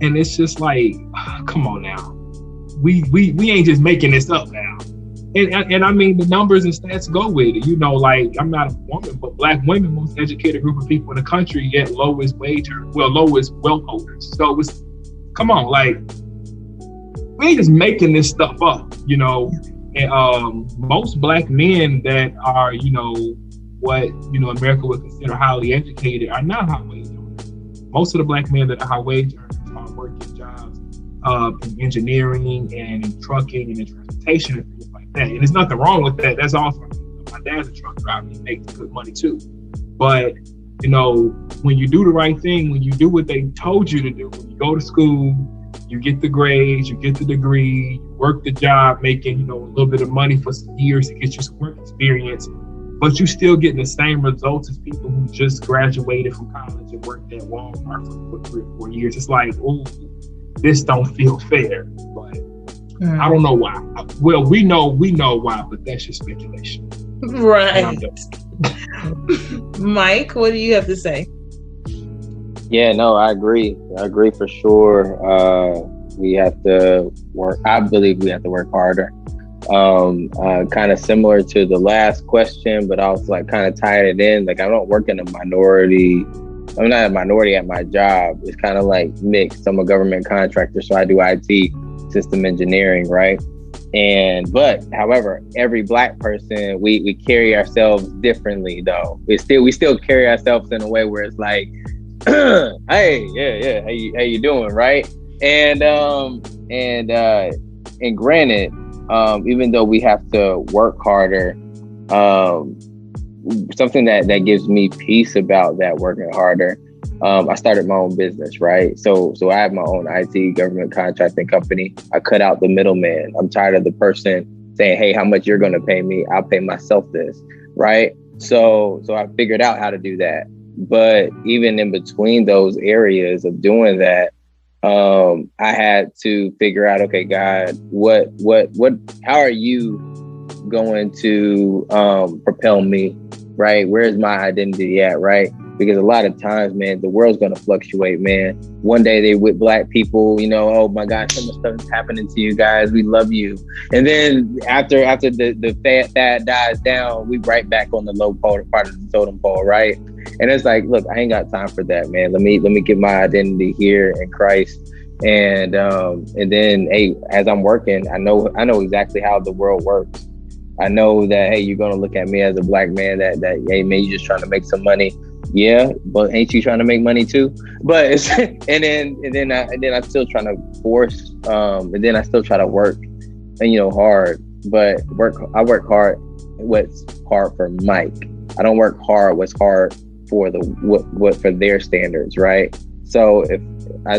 And it's just like, come on now. We ain't just making this up now. And I mean, the numbers and stats go with it. You know, like, I'm not a woman, but Black women, most educated group of people in the country, yet lowest wealth holders. So it's, come on, like, we ain't just making this stuff up, you know. And most Black men that are, you know, what, you know, America would consider highly educated are not high wage earners. Most of the Black men that are high wage earners are working jobs in engineering and in trucking and in transportation and things like that. And there's nothing wrong with that. That's awesome. My dad's a truck driver. He makes good money too. But, you know, when you do the right thing, when you do what they told you to do, when you go to school, you get the grades, you get the degree, you work the job, making, you know, a little bit of money for some years to get you some work experience, but you still getting the same results as people who just graduated from college and worked at Walmart for 3 or 4 years. It's like, oh, this don't feel fair. But I don't know why. Well, we know why, but that's just speculation. Right. Mike, what do you have to say? Yeah, no, I agree. I agree for sure. We have to work. I believe we have to work harder. Kind of similar to the last question, but also like kind of tying it in. Like, I don't work in a minority. I'm not a minority at my job. It's kind of like mixed. I'm a government contractor, so I do IT system engineering, right? But however, every Black person, we carry ourselves differently though. We still carry ourselves in a way where it's like, hey, yeah, how you doing, right? And granted, even though we have to work harder, something that gives me peace about that working harder. I started my own business, right? So I have my own IT government contracting company. I cut out the middleman. I'm tired of the person saying, hey, how much you're going to pay me? I'll pay myself this, right? So I figured out how to do that. But even in between those areas of doing that, I had to figure out, okay, God, how are you going to propel me, right? Where's my identity at, right? Because a lot of times, man, the world's going to fluctuate, man. One day they with Black people, you know, oh my God, so much stuff is happening to you guys. We love you. And then after the fad dies down, we right back on the low part of the totem pole, right? And it's like, look, I ain't got time for that, man. Let me get my identity here in Christ. And then, hey, as I'm working, I know exactly how the world works. I know that, hey, you're going to look at me as a Black man that, hey, man, you're just trying to make some money. Yeah, but ain't you trying to make money too? But it's, and then I'm still trying to force, and then I still try to work, and you know, hard. But I work hard. What's hard for Mike? I don't work hard. What's hard for what for their standards, right? So if I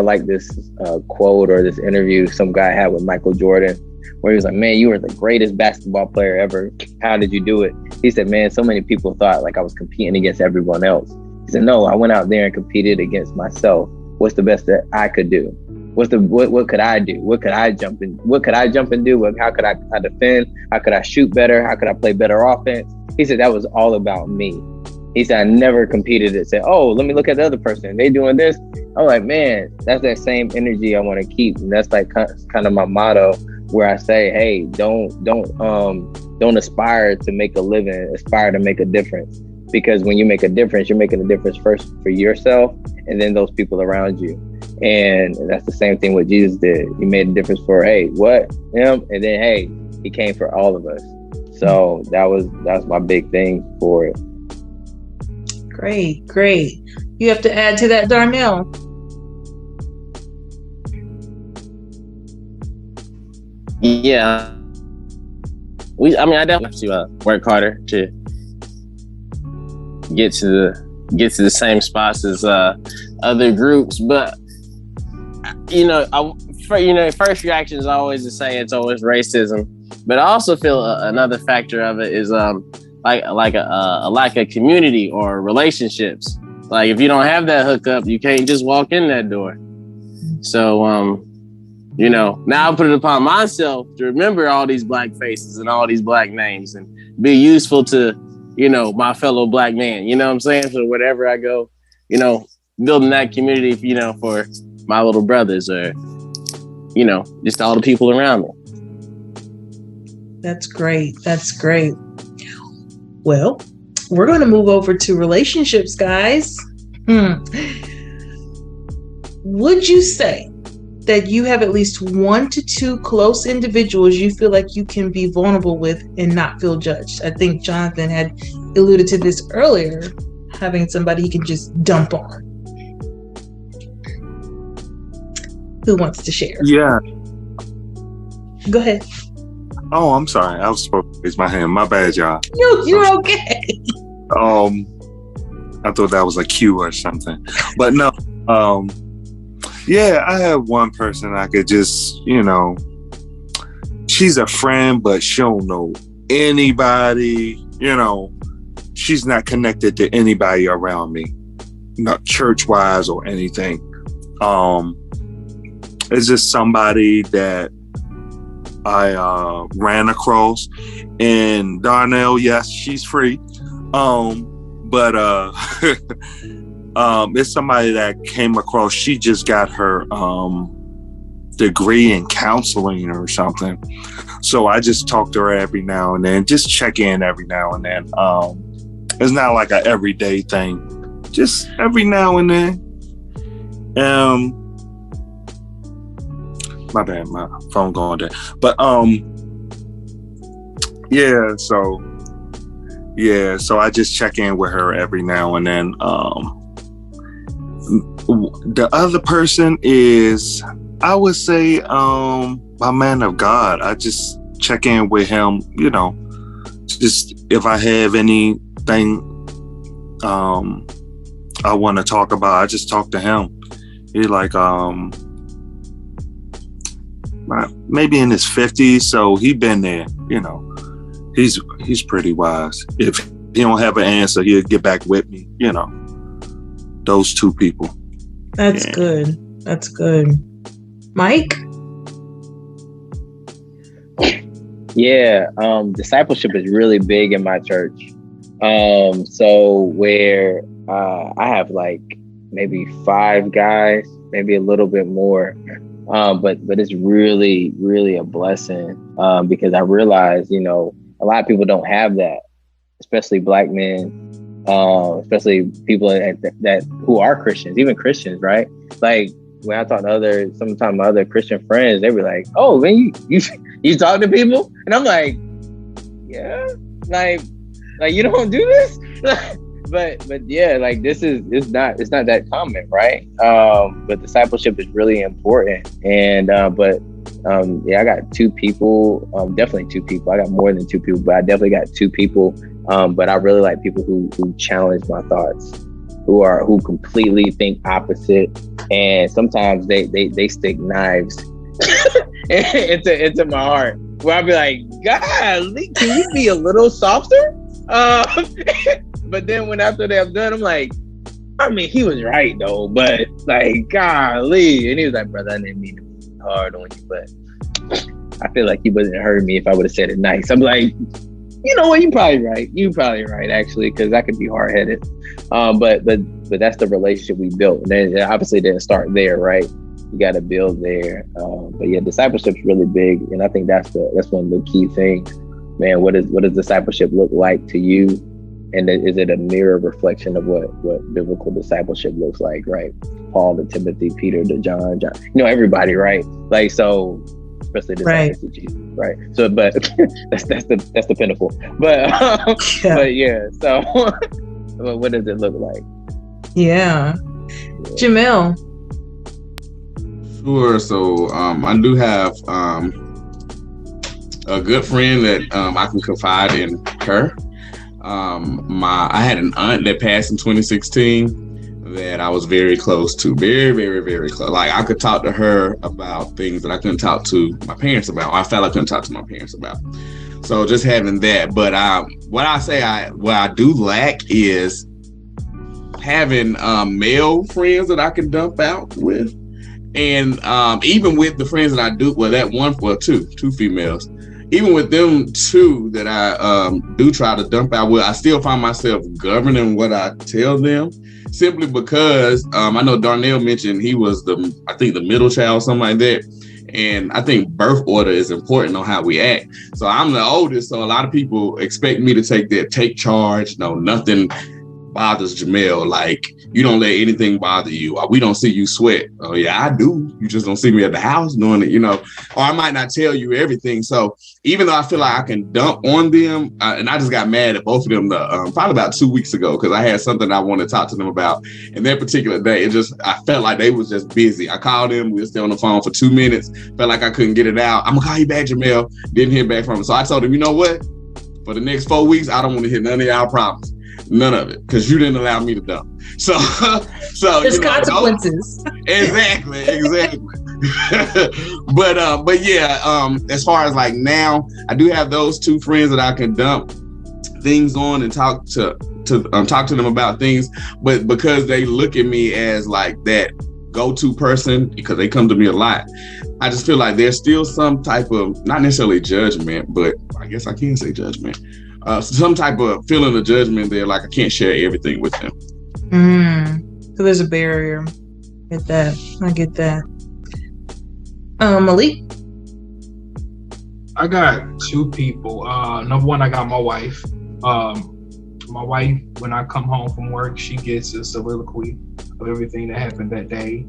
like this quote or this interview some guy had with Michael Jordan, where he was like, man, you were the greatest basketball player ever. How did you do it? He said, man, so many people thought like I was competing against everyone else. He said, no, I went out there and competed against myself. What's the best that I could do? What could I do? What could I jump and do? How could I defend? How could I shoot better? How could I play better offense? He said, that was all about me. He said, I never competed and said, oh, let me look at the other person. They doing this. I'm like, man, that's that same energy I want to keep, and that's like kind of my motto, where I say, hey, don't aspire to make a living, aspire to make a difference. Because when you make a difference, you're making a difference first for yourself and then those people around you. And that's the same thing what Jesus did. He made a difference for, hey, what? Him? And then, hey, he came for all of us. So that's my big thing for it. Great. You have to add to that, Darnell. Yeah. I definitely have to work harder to get to the same spots as other groups, but first reaction is always to say it's always racism, but I also feel another factor of it is like a lack of community or relationships. Like if you don't have that hookup, you can't just walk in that door. So now I put it upon myself to remember all these black faces and all these black names and be useful to, my fellow black man, you know what I'm saying? So wherever I go, building that community, for my little brothers or, just all the people around me. That's great. Well, we're going to move over to relationships, guys. Would you say that you have at least 1 to 2 close individuals you feel like you can be vulnerable with and not feel judged? I think Jonathan had alluded to this earlier, having somebody you can just dump on. Who wants to share? Yeah. Go ahead. Oh, I'm sorry. I was supposed to raise my hand. My bad, y'all. You're okay. I thought that was a cue or something. But no, yeah, I have one person I could just, she's a friend, but she don't know anybody, she's not connected to anybody around me, not church-wise or anything. It's just somebody that I ran across. And Darnell, yes, she's free. But it's somebody that came across. She just got her degree in counseling or something. So I just talk to her every now and then, just check in every now and then. It's not like an everyday thing, just every now and then. My bad, my phone going dead. But so I just check in with her every now and then. The other person is, I would say, my man of God. I just check in with him, just if I have anything I want to talk about, I just talk to him. He's like maybe in his 50s, so he been there, he's pretty wise. If he don't have an answer, he'll get back with me, those 2 people. That's good. Mike? Yeah, discipleship is really big in my church. So where I have like maybe 5 guys, maybe a little bit more. But it's really, really a blessing because I realize, a lot of people don't have that, especially black men, especially people that who are Christians, even Christians, right? Like when I talk to sometimes my other Christian friends, they were like, "Oh, man, you talk to people?" And I'm like, "Yeah, like you don't do this." But yeah, like it's not that common, right? But discipleship is really important. And I got 2 people, definitely 2 people. I got more than 2 people, but I definitely got 2 people. But I really like people who challenge my thoughts, who completely think opposite, and sometimes they stick knives into my heart. Where I'll be like, God, can you be a little softer? But then after they're done, I'm like, I mean, he was right though, but like, golly. And he was like, brother, I didn't mean to be hard on you, but I feel like he wouldn't hurt me if I would have said it nice. I'm like, You know what? You're probably right. You're probably right, actually, because that could be hard headed. But that's the relationship we built. And then it obviously didn't start there, right? You got to build there. But yeah, discipleship's really big, and I think that's one of the key things. Man, what does discipleship look like to you? And is it a mirror reflection of what biblical discipleship looks like, right? Paul to Timothy, Peter to John, everybody, right? Like, so especially disciples of Jesus, right? So, but that's the pinnacle. But but yeah. So, what does it look like? Yeah, Jamil. Sure. So I do have a good friend that I can confide in her. I had an aunt that passed in 2016 that I was very close to, very, very, very close. Like I could talk to her about things that I couldn't talk to my parents about. Or I felt I couldn't talk to my parents about. So just having that. But what I do lack is having male friends that I can dump out with. And even with the friends that I do, two females, even with them two that I do try to dump out with, I still find myself governing what I tell them, simply because I know Darnell mentioned he was the middle child, something like that. And I think birth order is important on how we act. So I'm the oldest, so a lot of people expect me to take charge. No, nothing bothers Jamel. Like, you don't let anything bother you. We don't see you sweat. Oh yeah, I do. You just don't see me at the house doing it, or I might not tell you everything. So even though I feel like I can dump on them, and I just got mad at both of them probably about 2 weeks ago, because I had something I wanted to talk to them about. And that particular day, I felt like they was just busy. I called them. We were still on the phone for 2 minutes. Felt like I couldn't get it out. I'm gonna call you back, Jamel. Didn't hear back from him. So I told him, you know what? For the next 4 weeks, I don't want to hear none of y'all problems. None of it, because you didn't allow me to dump. So there's consequences. Exactly. but yeah, as far as like now, I do have those two friends that I can dump things on and talk to them about things. But because they look at me as like that go-to person, because they come to me a lot, I just feel like there's still some type of, not necessarily judgment, but I guess I can say judgment. Some type of feeling of judgment there, like I can't share everything with them. So there's a barrier. I get that. Malik? I got two people. Number one, I got my wife. My wife, when I come home from work, she gets a soliloquy of everything that happened that day.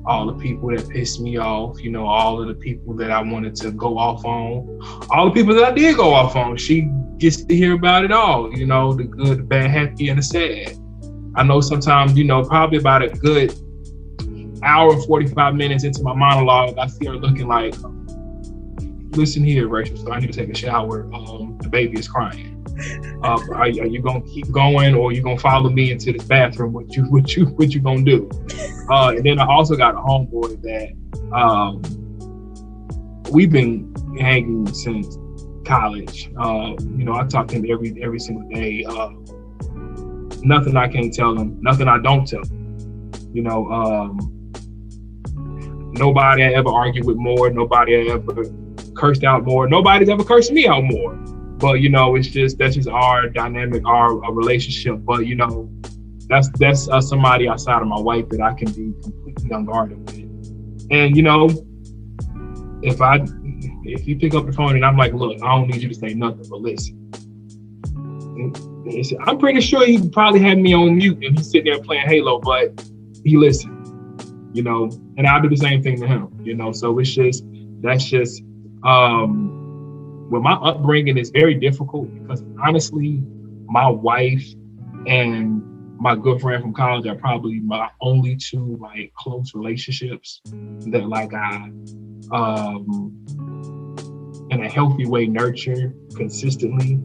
All the people that pissed me off, all of the people that I wanted to go off on, all the people that I did go off on. She gets to hear about it all, the good, the bad, happy, and the sad. I know sometimes, probably about a good hour and 45 minutes into my monologue, I see her looking like, listen here, Rachel, so I need to take a shower. The baby is crying. Are you gonna keep going, or are you gonna follow me into this bathroom? What you gonna do? And then I also got a homeboy that we've been hanging since college. I talk to him every single day. Nothing I can't tell him, nothing I don't tell him. Nobody I ever argued with more, nobody I ever cursed out more, nobody's ever cursed me out more. But that's just our dynamic, our relationship. But that's somebody outside of my wife that I can be completely unguarded with. And if you pick up the phone and I'm like, look, I don't need you to say nothing, but listen. I'm pretty sure he probably had me on mute and he's sitting there playing Halo, but he listened. And I'll do the same thing to him. So that's just. Well, my upbringing is very difficult because honestly, my wife and my good friend from college are probably my only two like close relationships that like I in a healthy way nurture consistently,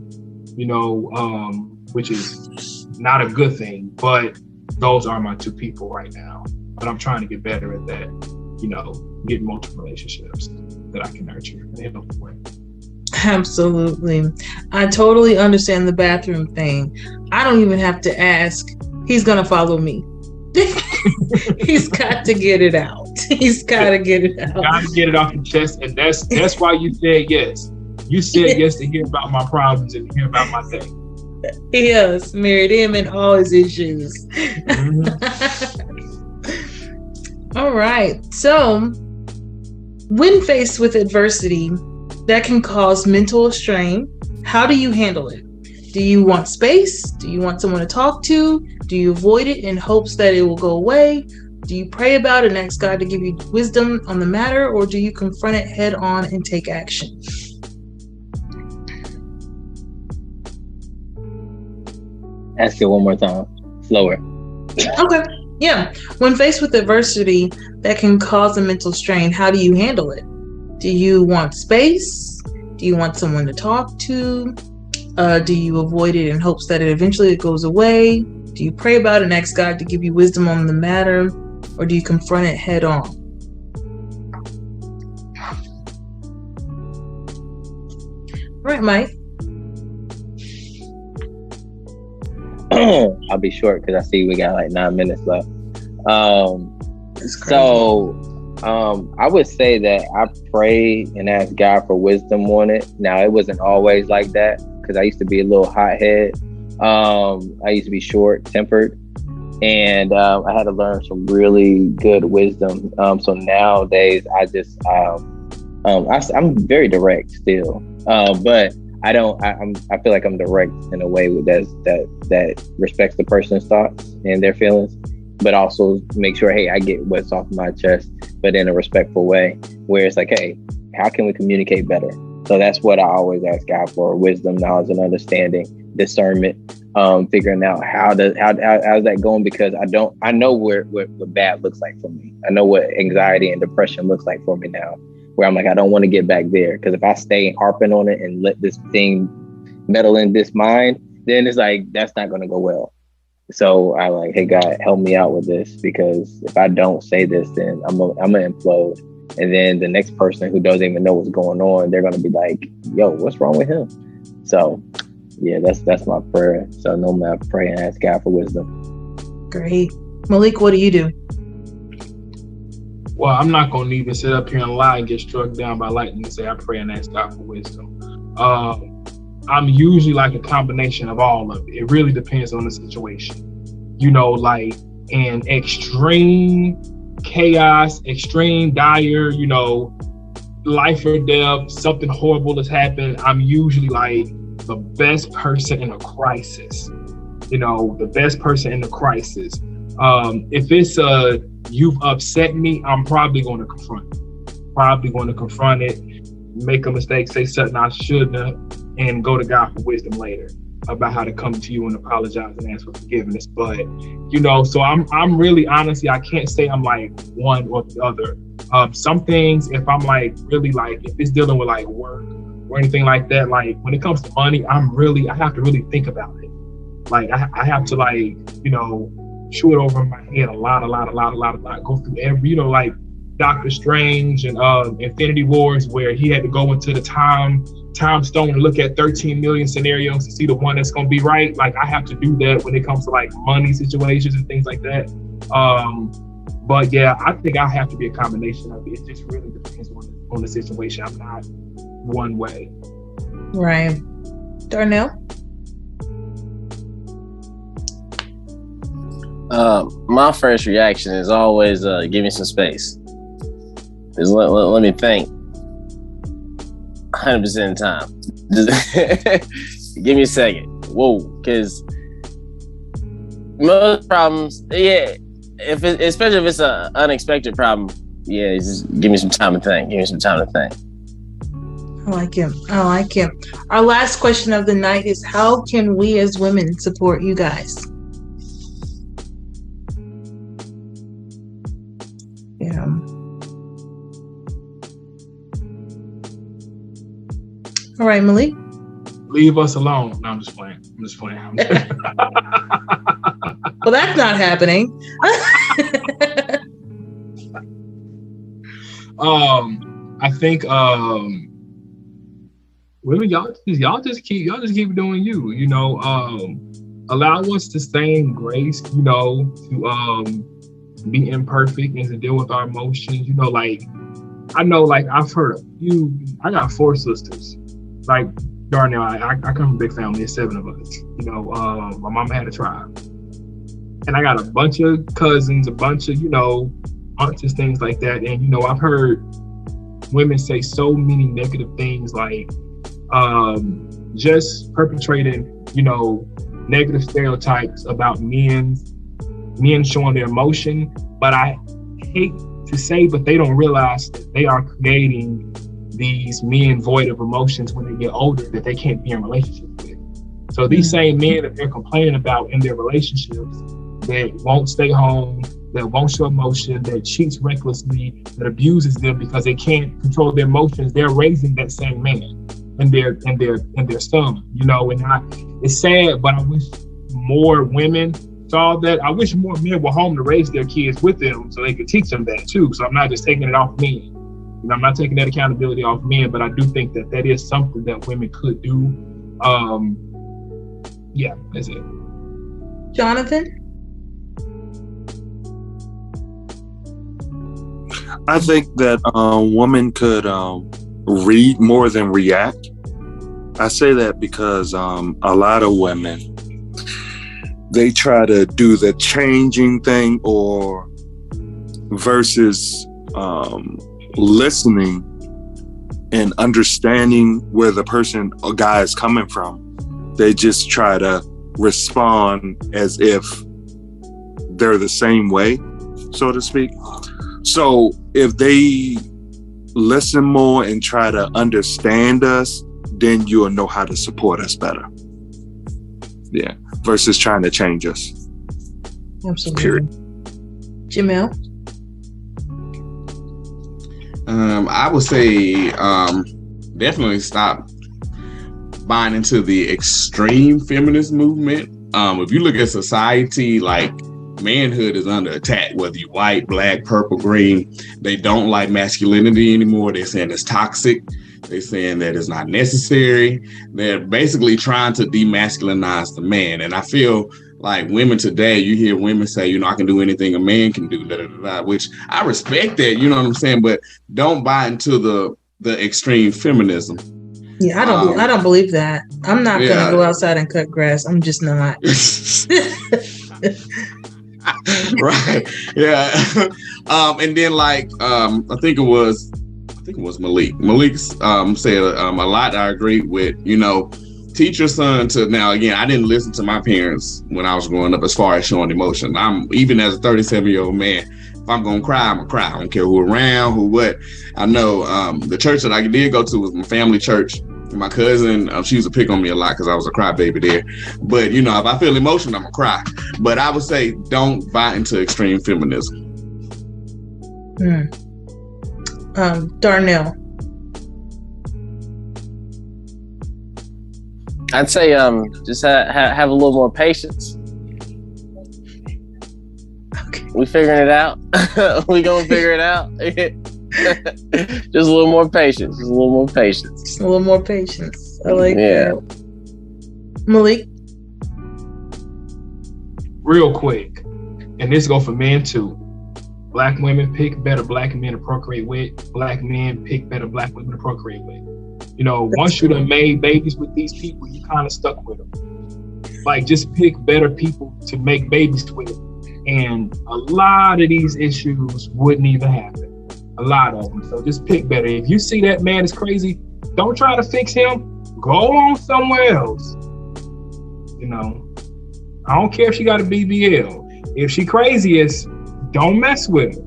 which is not a good thing, but those are my two people right now. But I'm trying to get better at that, getting multiple relationships that I can nurture in a healthy way. Absolutely. I totally understand the bathroom thing. I don't even have to ask. He's going to follow me. He's got to get it out. He's got to get it out. Got to get it off your chest. And that's why you said yes. You said yes to hear about my problems and hear about my day. Yes, married him and all his issues. Mm-hmm. All right. So, when faced with adversity that can cause mental strain, how do you handle it? Do you want space? Do you want someone to talk to? Do you avoid it in hopes that it will go away? Do you pray about it and ask God to give you wisdom on the matter? Or do you confront it head on and take action? Ask it one more time, slower. Okay. Yeah. When faced with adversity that can cause a mental strain, how do you handle it? Do you want space? Do you want someone to talk to? Do you avoid it in hopes that it eventually goes away? Do you pray about it and ask God to give you wisdom on the matter? Or do you confront it head on? All right, Mike. I'll be short because I see we got like 9 minutes left. So I would say that I pray and ask God for wisdom on it. Now, it wasn't always like that because I used to be a little hothead. I used to be short-tempered, and I had to learn some really good wisdom. So nowadays, I just I'm very direct still, but I feel like I'm direct in a way that respects the person's thoughts and their feelings, but also make sure, hey, I get what's off my chest, but in a respectful way, where it's like, hey, how can we communicate better? So that's what I always ask God for: wisdom, knowledge, and understanding, discernment, figuring out how's that going, because I know what bad looks like for me. I know what anxiety and depression looks like for me now, where I'm like, I don't want to get back there, because if I stay harping on it and let this thing meddle in this mind, then it's like, that's not going to go well. So I like, hey, God, help me out with this, because if I don't say this, then I'm gonna implode. And then the next person who doesn't even know what's going on, they're going to be like, yo, what's wrong with him? So yeah, that's my prayer. So normally I pray and ask God for wisdom. Great. Malik, what do you do? Well, I'm not going to even sit up here and lie and get struck down by lightning and say I pray and ask God for wisdom. I'm usually like a combination of all of it. It really depends on the situation. You know, like in extreme chaos, extreme dire, you know, life or death, something horrible has happened, I'm usually like the best person in a crisis. You know, the best person in the crisis. If it's you've upset me, I'm probably going to confront it. Make a mistake, say something I shouldn't have, and go to God for wisdom later about how to come to you and apologize and ask for forgiveness. But, you know, so I'm really, honestly, I can't say I'm like one or the other. Some things, if I'm like really like, if it's dealing with like work or anything like that, like when it comes to money, I have to really think about it. Like I have to like, you know, chew it over in my head a lot, go through every, you know, like Doctor Strange and Infinity Wars, where he had to go into the time stone and look at 13 million scenarios to see the one that's going to be right. Like I have to do that when it comes to like money situations and things like that. But yeah, I think I have to be a combination of it. It just really depends on the situation. I'm not one way. Right. Darnell? My first reaction is always give me some space. Just let me think 100% of the time. Just give me a second. Whoa, because most problems, yeah, especially if it's an unexpected problem, yeah, just give me some time to think. I like him. Our last question of the night is, how can we as women support you guys? Yeah. All right, Malik. Leave us alone. No, I'm just playing. Well, that's not happening. I think really y'all just keep doing you. You know, allow us to stay in grace. You know, to be imperfect and to deal with our emotions. You know, like I know, like I've heard I got 4 sisters. like Darnell, I come from a big family. There's 7 of us. You know, my mama had a tribe, and I got a bunch of cousins, a bunch of aunts and things like that. And I've heard women say so many negative things, like just perpetrating negative stereotypes about men showing their emotion. But I hate to say, but they don't realize that they are creating these men void of emotions when they get older that they can't be in relationships with. So these same men that they're complaining about in their relationships, that won't stay home, that won't show emotion, that cheats recklessly, that abuses them because they can't control their emotions, they're raising that same man and their son. And it's sad, but I wish more women saw that. I wish more men were home to raise their kids with them so they could teach them that too. So I'm not just taking it off men. I'm not taking that accountability off men, but I do think that is something that women could do. Yeah, that's it. Jonathan? I think that women could read more than react. I say that because a lot of women, they try to do the changing thing or versus listening and understanding where the person or guy is coming from. They just try to respond as if they're the same way, so to speak. So if they listen more and try to understand us, then you'll know how to support us better. Yeah, versus trying to change us. Absolutely. Period. Jamel? I would say definitely stop buying into the extreme feminist movement. If you look at society, like manhood is under attack, whether you're white, black, purple, green. They don't like masculinity anymore. They're saying it's toxic. They're saying that it's not necessary. They're basically trying to demasculinize the man. And I feel like women today, you hear women say, I can do anything a man can do, which I respect that, you know what I'm saying? But don't buy into the extreme feminism. Yeah, I don't believe that. I'm not gonna go outside and cut grass. I'm just not. Right. Yeah. And then I think it was Malik. Malik said a lot I agree with, teach your son to. Now, again, I didn't listen to my parents when I was growing up as far as showing emotion. I'm, even as a 37-year-old man, if I'm going to cry, I'm going to cry. I don't care who around, who what. I know the church that I did go to was my family church. My cousin, she used to pick on me a lot because I was a crybaby there. But, if I feel emotion, I'm going to cry. But I would say don't buy into extreme feminism. Darnell? I'd say just have a little more patience. Okay. We figuring it out. We gonna figure it out. Just a little more patience. Just a little more patience. Just a little more patience. I like that. Malik? Real quick, and this go for men too. Black women pick better black men to procreate with. Black men pick better black women to procreate with. Once you done made babies with these people, you kind of stuck with them. Like, just pick better people to make babies with. And a lot of these issues wouldn't even happen. A lot of them. So just pick better. If you see that man is crazy, don't try to fix him. Go on somewhere else. I don't care if she got a BBL. If she craziest, don't mess with her.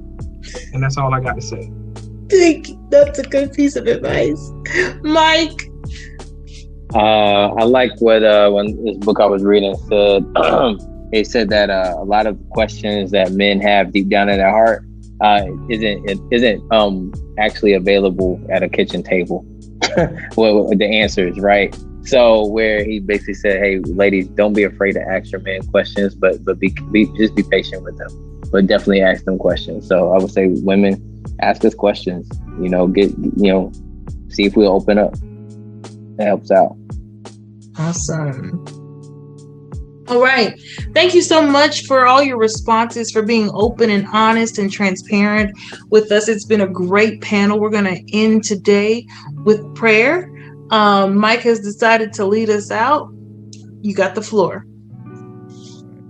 And that's all I got to say. Thank you. That's a good piece of advice. Mike? I like what when this book I was reading said. It said that a lot of questions that men have deep down in their heart isn't actually available at a kitchen table. Well, the answers, right? So where he basically said, "Hey, ladies, don't be afraid to ask your men questions, but be patient with them, but definitely ask them questions." So I would say, women, ask us questions. See if we'll open up. That helps out. Awesome. All right. Thank you so much for all your responses, for being open and honest and transparent with us. It's been a great panel. We're going to end today with prayer. Mike has decided to lead us out. You got the floor.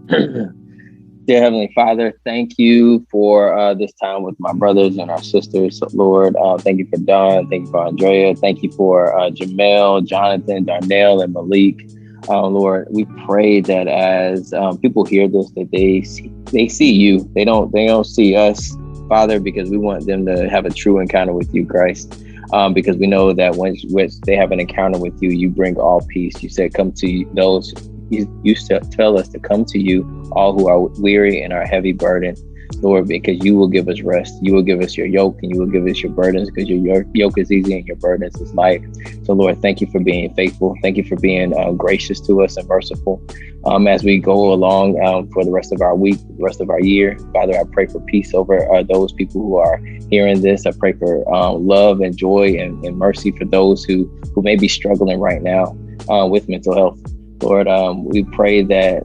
Dear Heavenly Father, thank you for this time with my brothers and our sisters, Lord. Thank you for Dawn. Thank you for Andrea. Thank you for Jamel, Jonathan, Darnell, and Malik. Lord, we pray that as people hear this, that they see you. They don't see us, Father, because we want them to have a true encounter with you, Christ. Because we know that once they have an encounter with you, you bring all peace. You said, come to those. You tell us to come to you, all who are weary and are heavy burdened, Lord, because you will give us rest. You will give us your yoke and you will give us your burdens, because your yoke is easy and your burdens is light. So, Lord, thank you for being faithful. Thank you for being gracious to us and merciful as we go along for the rest of our week, the rest of our year. Father, I pray for peace over those people who are hearing this. I pray for love and joy and mercy for those who may be struggling right now with mental health. Lord, we pray that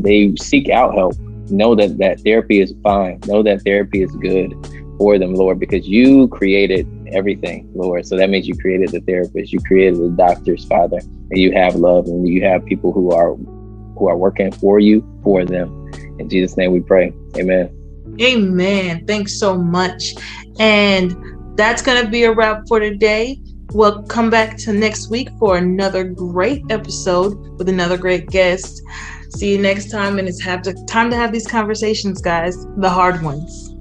they seek out help. Know that therapy is fine. Know that therapy is good for them, Lord, because you created everything, Lord. So that means you created the therapists, you created the doctors, Father, and you have love, and you have people who are working for you, for them. In Jesus' name we pray. Amen. Amen. Thanks so much. And that's going to be a wrap for today. We'll come back to next week for another great episode with another great guest. See you next time, and it's time to have these conversations, guys, the hard ones.